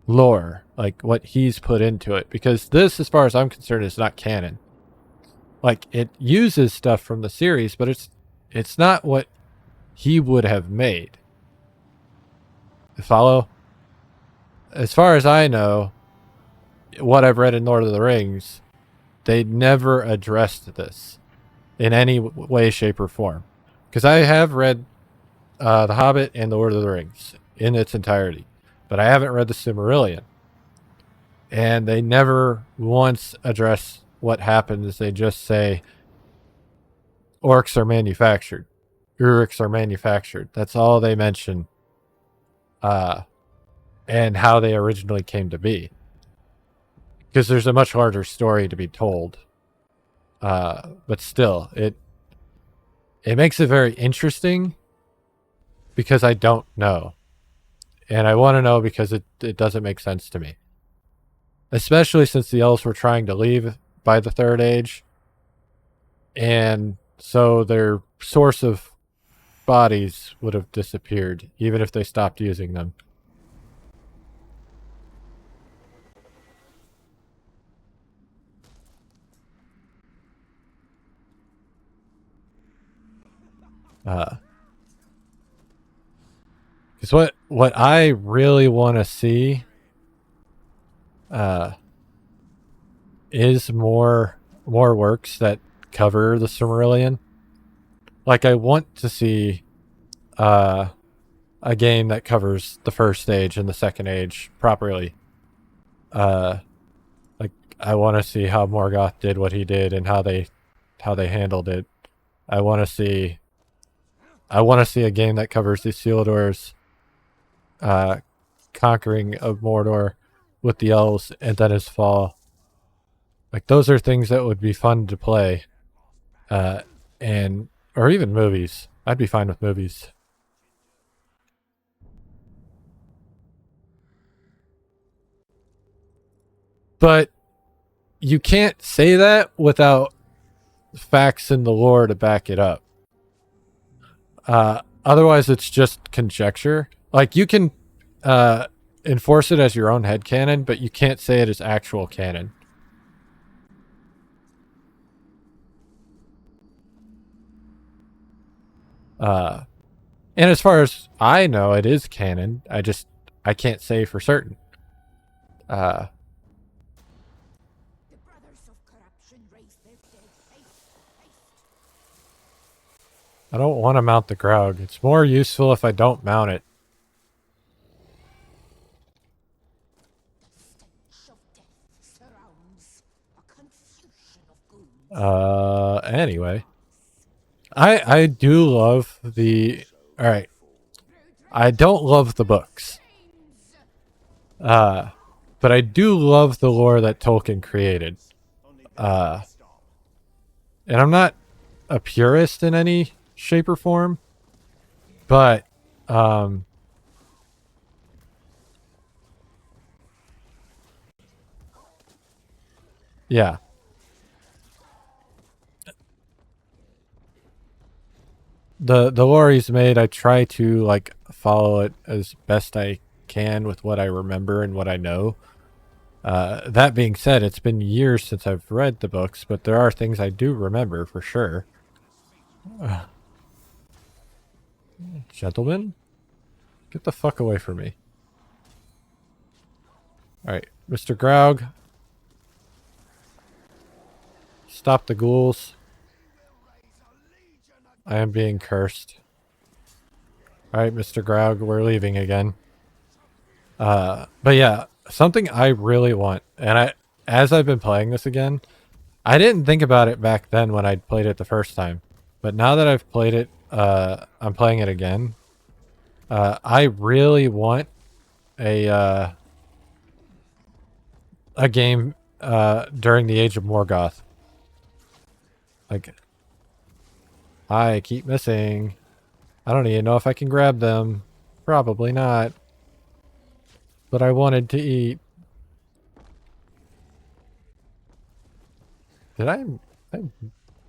lore, like what he's put into it, because this, as far as I'm concerned, is not canon. Like, it uses stuff from the series, but it's not what he would have made. Follow? As far as I know, what I've read in Lord of the Rings, they never addressed this in any way, shape, or form. Because I have read The Hobbit and The Lord of the Rings in its entirety, but I haven't read the Silmarillion. And they never once address what happens. They just say orcs are manufactured. Urks are manufactured. That's all they mention. And how they originally came to be. because there's a much larger story to be told. But still, it makes it very interesting because I don't know. And I want to know because it doesn't make sense to me. Especially since the elves were trying to leave by the Third Age. And so their source of bodies would have disappeared, even if they stopped using them. Because what I really want to see is more works that cover the Silmarillion. Like, I want to see a game that covers the First Age and the Second Age properly. Like, I want to see how Morgoth did what he did and how they handled it. I want to see a game that covers the Isildur's conquering of Mordor with the elves and then his fall. Like, those are things that would be fun to play. Or even movies. I'd be fine with movies. But you can't say that without facts in the lore to back it up. Otherwise, it's just conjecture. Like, you can enforce it as your own headcanon, but you can't say it as actual canon. And as far as I know, it is canon. I can't say for certain. The brothers of corruption raise their dead. Haste, haste. I don't want to mount the Graug. It's more useful if I don't mount it. The stench of death surrounds a confusion of ghouls. Anyway. I do love the... Alright. I don't love the books. But I do love the lore that Tolkien created. And I'm not a purist in any shape or form. But, yeah. The lore he's made, I try to, like, follow it as best I can with what I remember and what I know. That being said, it's been years since I've read the books, but there are things I do remember for sure. Gentlemen? Get the fuck away from me. Alright, Mr. Graug. Stop the ghouls. I am being cursed. Alright, Mr. Graug, we're leaving again. But yeah, something I really want, and as I've been playing this again, I didn't think about it back then when I played it the first time. But now that I've played it, I'm playing it again. I really want a game during the Age of Morgoth. Like, I keep missing. I don't even know if I can grab them. Probably not. But I wanted to eat. Did I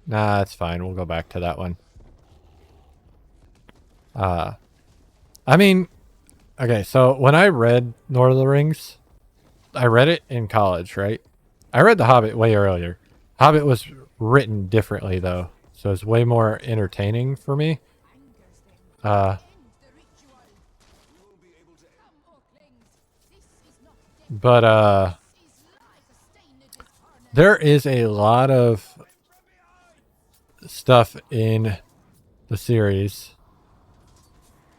nah, it's fine. We'll go back to that one. I mean, okay, so when I read Lord of the Rings, I read it in college, right? I read The Hobbit way earlier. Hobbit was written differently, though, so it's way more entertaining for me. But there is a lot of stuff in the series,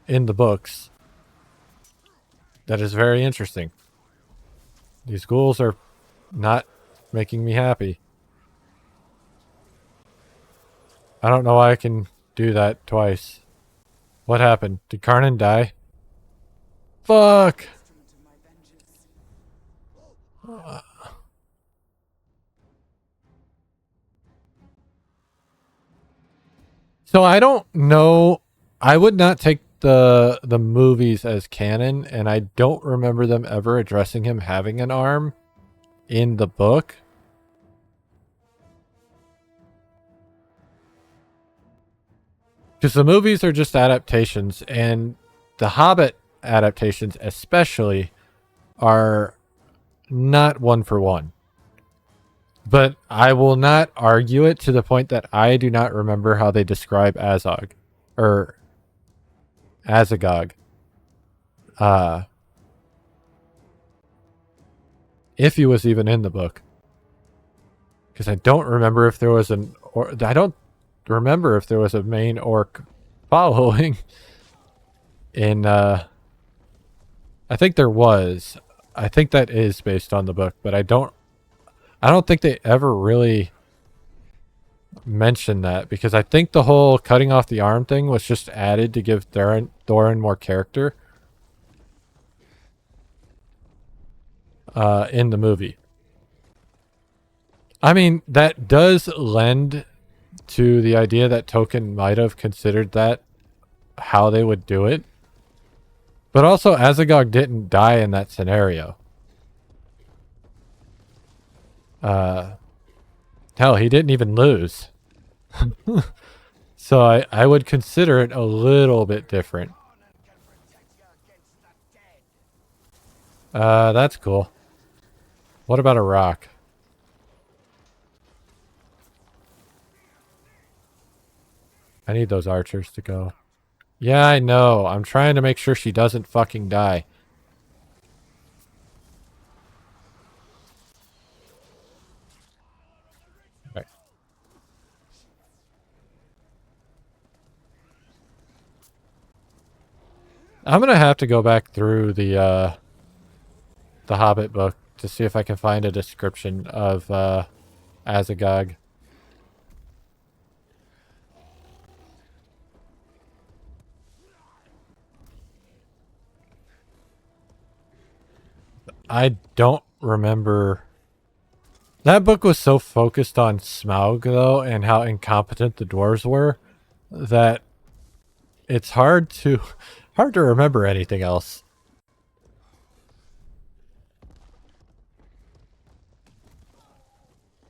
in the books, that is very interesting. These ghouls are not making me happy. I don't know why I can do that twice. What happened? Did Karnan die? Fuck! So I don't know. I would not take the movies as canon, and I don't remember them ever addressing him having an arm in the book. Because the movies are just adaptations, and the Hobbit adaptations especially are not one for one. But I will not argue it to the point that I do not remember how they describe Azog. Or Azagog. If he was even in the book. Because I don't remember if there was I don't remember if there was a main orc following in I think there was. I think that is based on the book, but I don't think they ever really mentioned that, because I think the whole cutting off the arm thing was just added to give Thorin more character in the movie. I mean, that does lend to the idea that Tolkien might have considered that how they would do it. But also, Azagog didn't die in that scenario. Hell, he didn't even lose. So I would consider it a little bit different. That's cool. What about a rock? I need those archers to go. Yeah, I know. I'm trying to make sure she doesn't fucking die. Right. I'm gonna have to go back through the Hobbit book to see if I can find a description of Azagog. I don't remember. That book was so focused on Smaug, though, and how incompetent the dwarves were, that it's hard to remember anything else.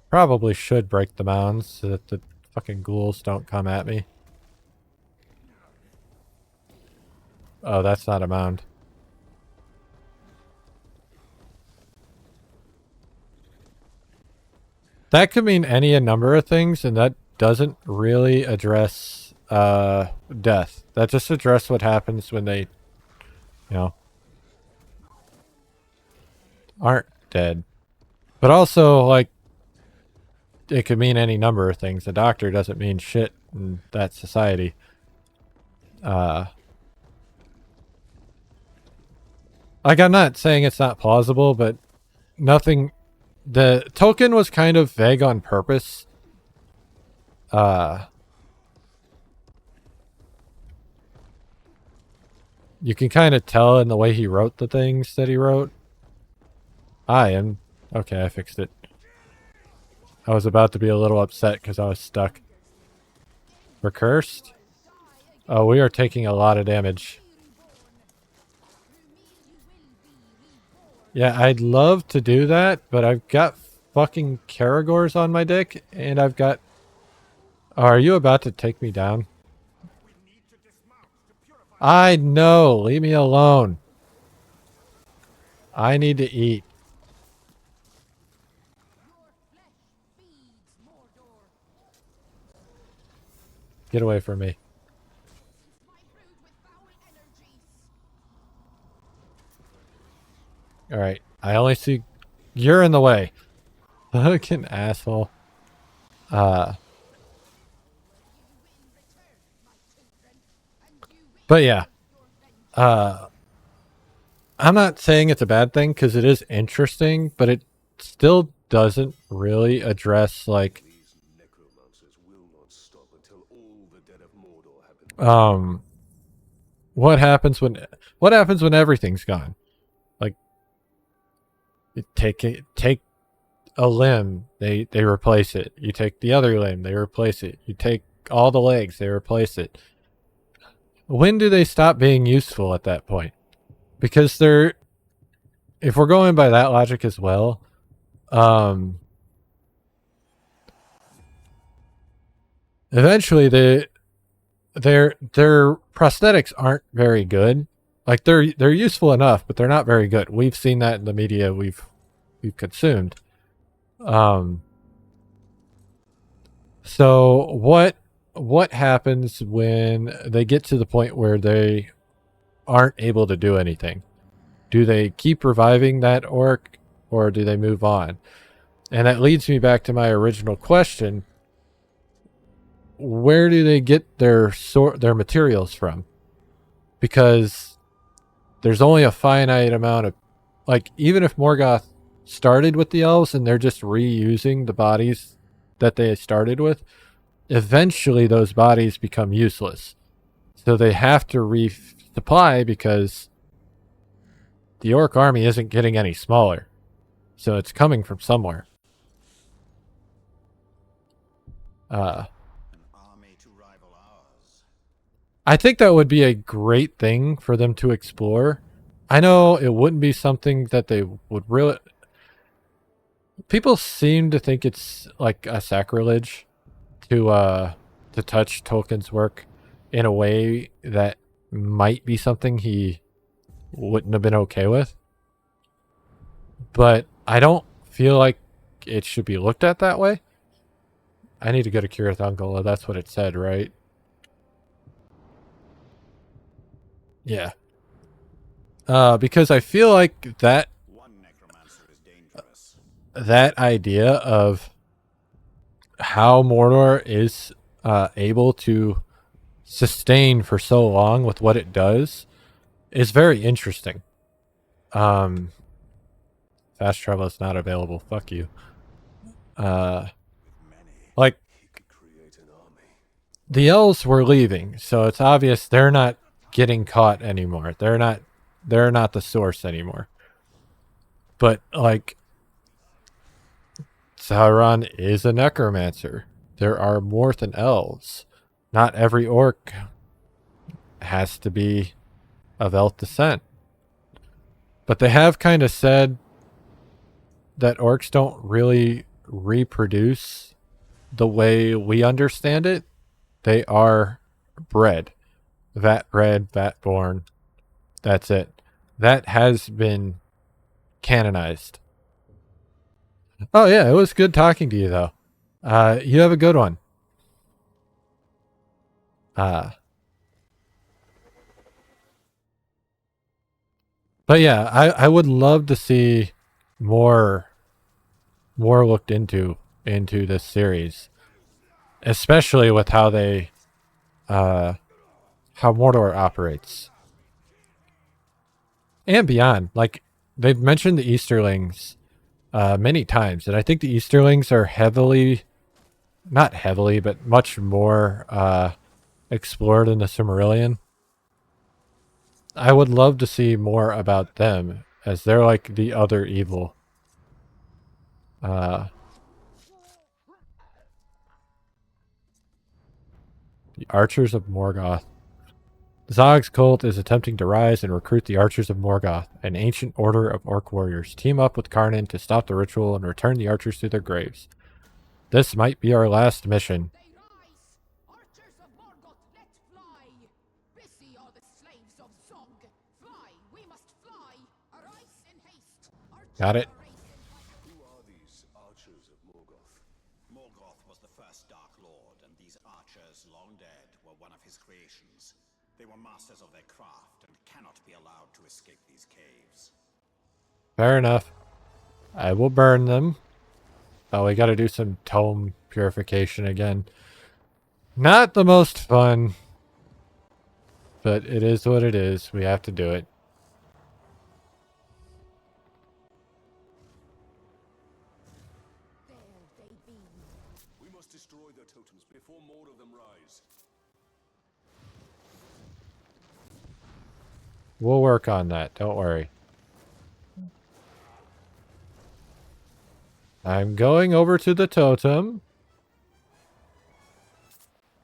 Probably should break the mounds so that the fucking ghouls don't come at me. Oh, that's not a mound. That could mean any number of things, and that doesn't really address death. That just addresses what happens when they, aren't dead. But also, like, it could mean any number of things. A doctor doesn't mean shit in that society. Like, I'm not saying it's not plausible, but nothing... The Tolkien was kind of vague on purpose. You can kind of tell in the way he wrote the things that he wrote. Okay, I fixed it. I was about to be a little upset because I was stuck. We're cursed? Oh, we are taking a lot of damage. Yeah, I'd love to do that, but I've got fucking Caragors on my dick, and I've got... Oh, are you about to take me down? I know! Leave me alone! I need to eat. Get away from me. Alright, I only see... You're in the way. Fucking asshole. But yeah. I'm not saying it's a bad thing, because it is interesting, but it still doesn't really address, like... These necromancers will not stop until all the dead of Mordor have been... What happens when everything's gone? Like, you take a limb, they replace it. You take the other limb, they replace it. You take all the legs. They replace it. When do they stop being useful at that point? Because they're, if we're going by that logic as well, eventually their prosthetics aren't very good. Like they're useful enough, but they're not very good. We've seen that in the media we've consumed. So what happens when they get to the point where they aren't able to do anything? Do they keep reviving that orc, or do they move on? And that leads me back to my original question. Where do they get their materials from? Because there's only a finite amount of, like, even if Morgoth started with the elves and they're just reusing the bodies that they started with, eventually those bodies become useless. So they have to resupply because the orc army isn't getting any smaller. So it's coming from somewhere. An army to rival ours. I think that would be a great thing for them to explore. I know it wouldn't be something that they would really... People seem to think it's like a sacrilege to touch Tolkien's work in a way that might be something he wouldn't have been okay with. But I don't feel like it should be looked at that way. I need to go to Kirith Ungol. That's what it said, right? Yeah. Because I feel like that One necromancer is dangerous. that idea of how Mordor is able to sustain for so long with what it does is very interesting. Fast travel is not available. Fuck you. Like, He could create an army. the elves were leaving, so it's obvious they're not getting caught anymore. They're not the source anymore. But like, Sauron is a necromancer. There are more than elves. Not every orc has to be of elf descent. But they have kind of said that orcs don't really reproduce the way we understand it. They are bred. Vat bred, vat born. That's it. That has been canonized. Oh yeah, it was good talking to you though. You have a good one. But yeah, I would love to see more looked into this series, especially with how they how Mordor operates and beyond. Like, they've mentioned the Easterlings many times, and I think the Easterlings are not heavily, but much more explored in the Silmarillion. I would love to see more about them, as they're like the other evil. The Archers of Morgoth. Zog's cult is attempting to rise and recruit the Archers of Morgoth, an ancient order of orc warriors. Team up with Karnan to stop the ritual and return the archers to their graves. This might be our last mission. They rise! Archers of Morgoth, let fly! Busy are the slaves of Zog. Fly, we must fly! Arise in haste! Archers Got it. Who are these archers of Morgoth? Morgoth was the first Dark Lord, and these archers, long dead, were one of his creations. They were masters of their craft and cannot be allowed to escape these caves. Fair enough. I will burn them. Oh, we gotta do some tome purification again. Not the most fun, but it is what it is. We have to do it. There they be. We must destroy their totems before more of them rise. We'll work on that. Don't worry. I'm going over to the totem.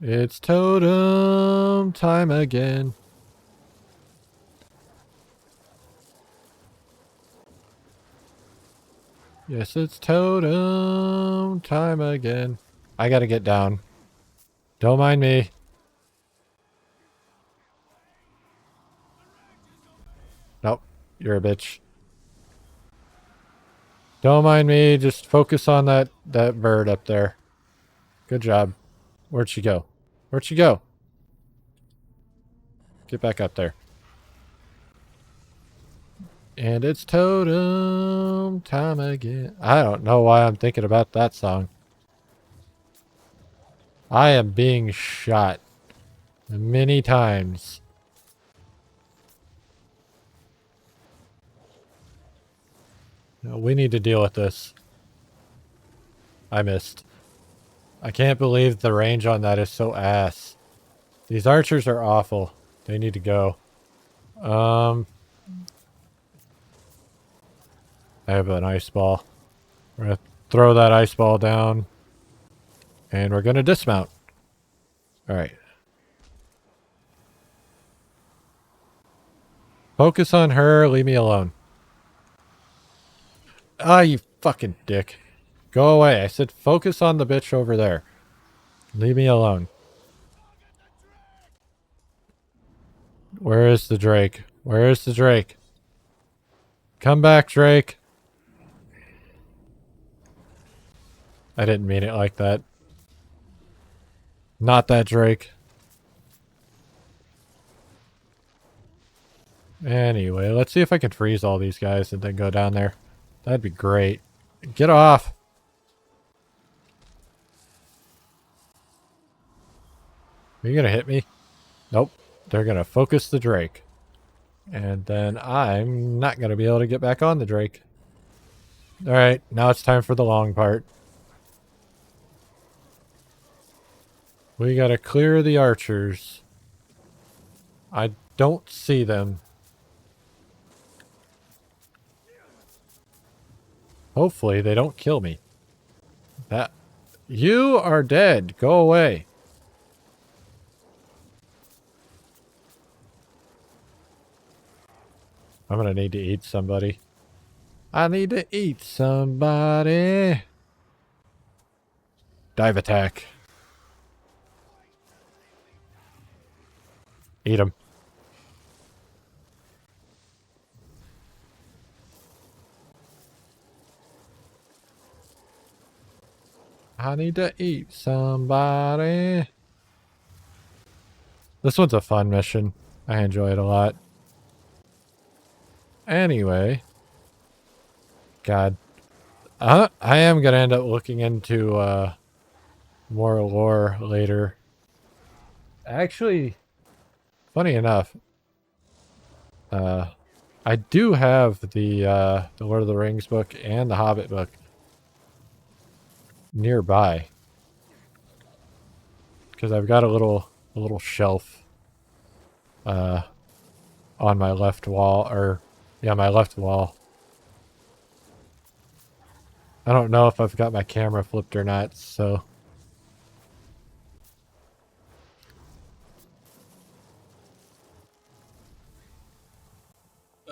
It's totem time again. Yes, it's totem time again. I gotta get down. Don't mind me. Nope, you're a bitch. Don't mind me, just focus on that bird up there. Good job. Where'd she go? Where'd she go? Get back up there. And it's totem time again. I don't know why I'm thinking about that song. I am being shot many times. No, we need to deal with this. I missed. I can't believe the range on that is so ass. These archers are awful. They need to go. I have an ice ball. We're gonna throw that ice ball down. And we're gonna dismount. Alright. Focus on her, leave me alone. Ah, you fucking dick. Go away. I said focus on the bitch over there. Leave me alone. Where is the Drake? Where is the Drake? Come back, Drake. I didn't mean it like that. Not that Drake. Anyway, let's see if I can freeze all these guys and then go down there. That'd be great. Get off. Are you gonna hit me? Nope. They're gonna focus the Drake. And then I'm not gonna be able to get back on the Drake. Alright, now it's time for the long part. We gotta clear the archers. I don't see them. Hopefully they don't kill me. You are dead. Go away. I'm gonna need to eat somebody. I need to eat somebody. Dive attack. Eat him. I need to eat somebody. This one's a fun mission. I enjoy it a lot. Anyway. God. I am going to end up looking into more lore later. Actually, funny enough, I do have the Lord of the Rings book and the Hobbit book nearby. Because I've got a little shelf on my left wall, my left wall. I don't know if I've got my camera flipped or not, so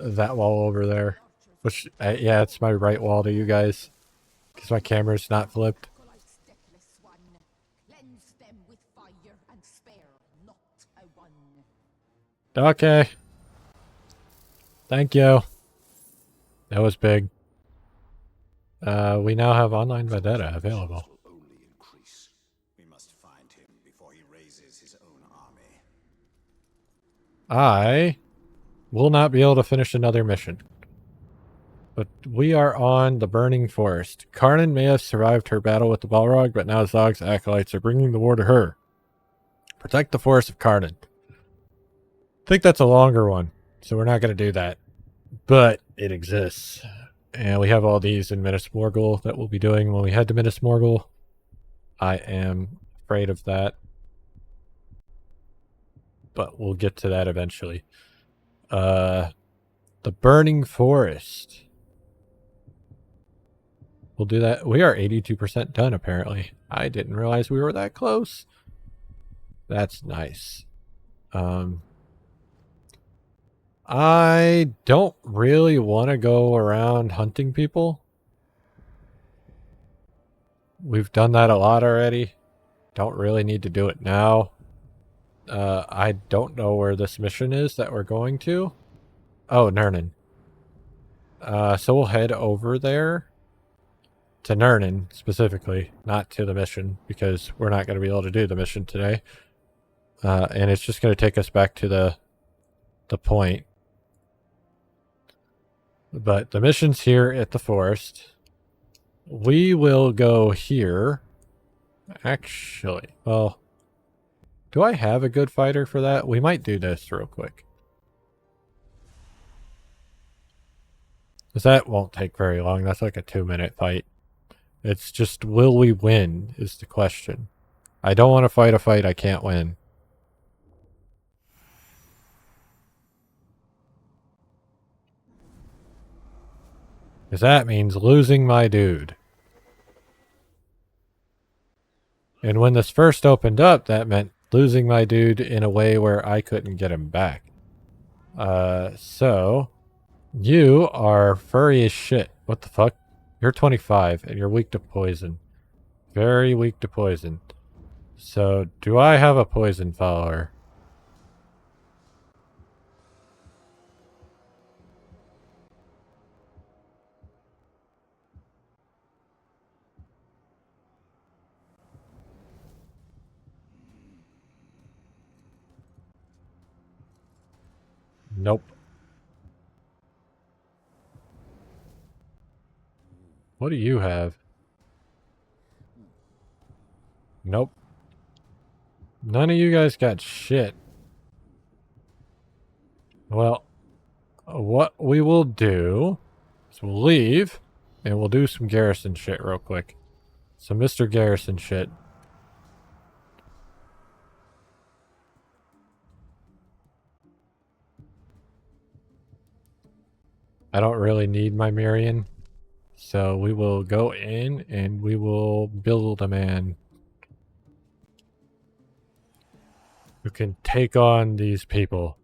that wall over there, which yeah, it's my right wall to you guys, because my camera's not flipped. Acolyte's deathless one. Cleanse them with fire and spare not a one. Okay. Thank you. That was big. We now have online vendetta available. Will only increase. We must find him before he raises his own army. I will not be able to finish another mission. But we are on the Burning Forest. Karnan may have survived her battle with the Balrog, but now Zog's acolytes are bringing the war to her. Protect the forest of Karnan. I think that's a longer one, so we're not going to do that. But it exists. And we have all these in Minas Morgul that we'll be doing when we head to Minas Morgul. I am afraid of that. But we'll get to that eventually. The Burning Forest. We'll do that. We are 82% done, apparently. I didn't realize we were that close. That's nice. I don't really want to go around hunting people. We've done that a lot already. Don't really need to do it now. I don't know where this mission is that we're going to. Oh, Nernan. So we'll head over there to Nernan specifically, not to the mission, because we're not going to be able to do the mission today. And it's just going to take us back to the point. But the mission's here at the forest. We will go here. Actually, well, do I have a good fighter for that? We might do this real quick. Because that won't take very long. That's like a 2-minute fight. It's just, will we win is the question. I don't want to fight a fight I can't win. Because that means losing my dude. And when this first opened up, that meant losing my dude in a way where I couldn't get him back. So, you are furry as shit. What the fuck? You're 25 and you're weak to poison. Very weak to poison. So, do I have a poison follower? Nope. What do you have? Nope. None of you guys got shit. Well, what we will do is we'll leave and we'll do some garrison shit real quick. Some Mr. Garrison shit. I don't really need my Mirian. So we will go in and we will build a man who can take on these people.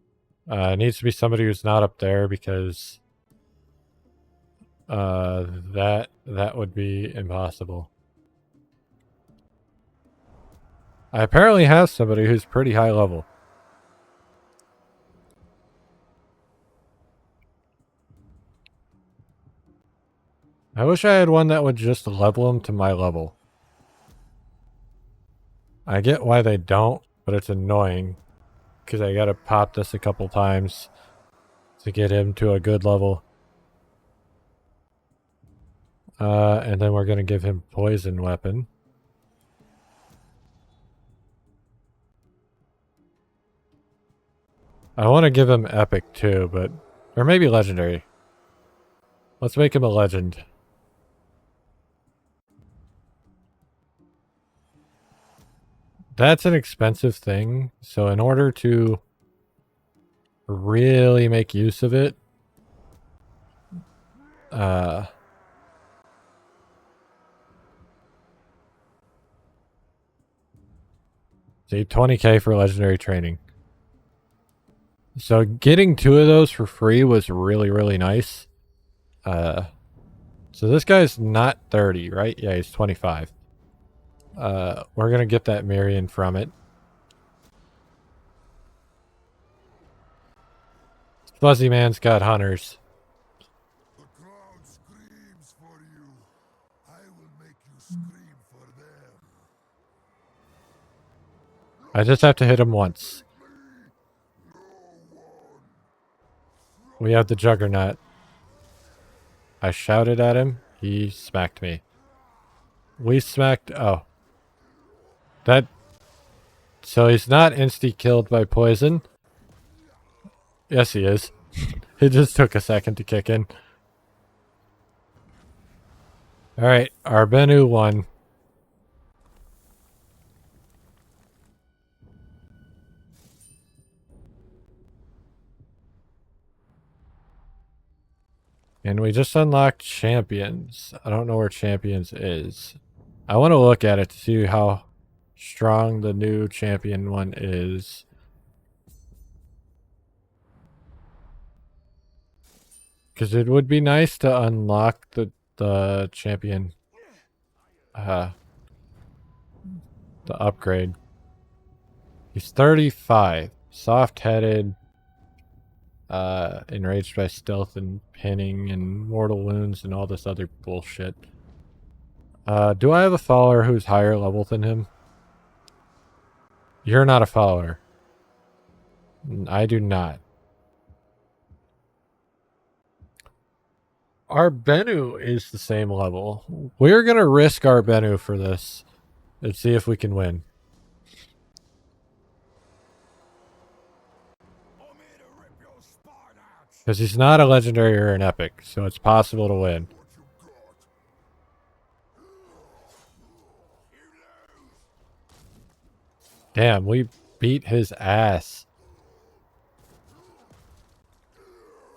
It needs to be somebody who's not up there because that would be impossible. I apparently have somebody who's pretty high level. I wish I had one that would just level them to my level. I get why they don't, but it's annoying. Because I gotta pop this a couple times to get him to a good level. And then we're gonna give him poison weapon. I want to give him epic too, but... Or maybe legendary. Let's make him a legend. That's an expensive thing, so in order to really make use of it, see, 20k for legendary training. So getting 2 of those for free was really, really nice. So this guy's not 30, right? Yeah, he's 25. We're gonna get that Mirian from it. Fuzzy Man's got hunters. The crowd screams for you. I will make you scream for them. I just have to hit him once. We have the Juggernaut. I shouted at him. He smacked me. We smacked... Oh. That... So he's not insta-killed by poison. Yes, he is. It just took a second to kick in. Alright, our Bennu won. And we just unlocked champions. I don't know where champions is. I want to look at it to see how strong the new champion one is. Because it would be nice to unlock the champion. The upgrade. He's 35. Soft-headed. Enraged by stealth and pinning and mortal wounds and all this other bullshit. Do I have a follower who's higher level than him? You're not a follower. I do not. Our Bennu is the same level. We're going to risk our Bennu for this and see if we can win. I'm here to rip your spine out. Because he's not a legendary or an epic, so it's possible to win. What you got? You lose. Damn, we beat his ass.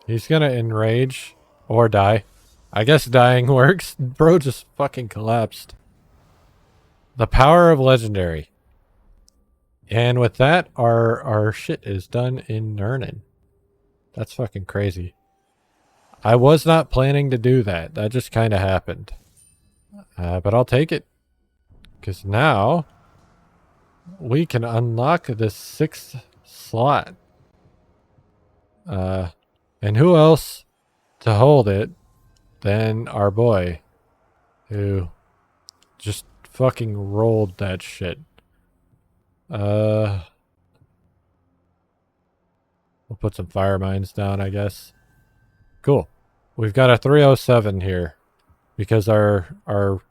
He's going to enrage or die. I guess dying works. Bro just fucking collapsed. The power of legendary. And with that, our shit is done in Nurnin. That's fucking crazy. I was not planning to do that. That just kind of happened. But I'll take it. Because now we can unlock the 6th slot. And who else to hold it than our boy who just fucking rolled that shit. We'll put some fire mines down, I guess. Cool. We've got a 307 here because our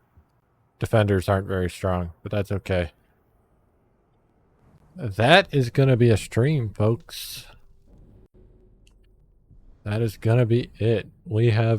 defenders aren't very strong, but that's okay. That is going to be a stream, folks. That is going to be it. We have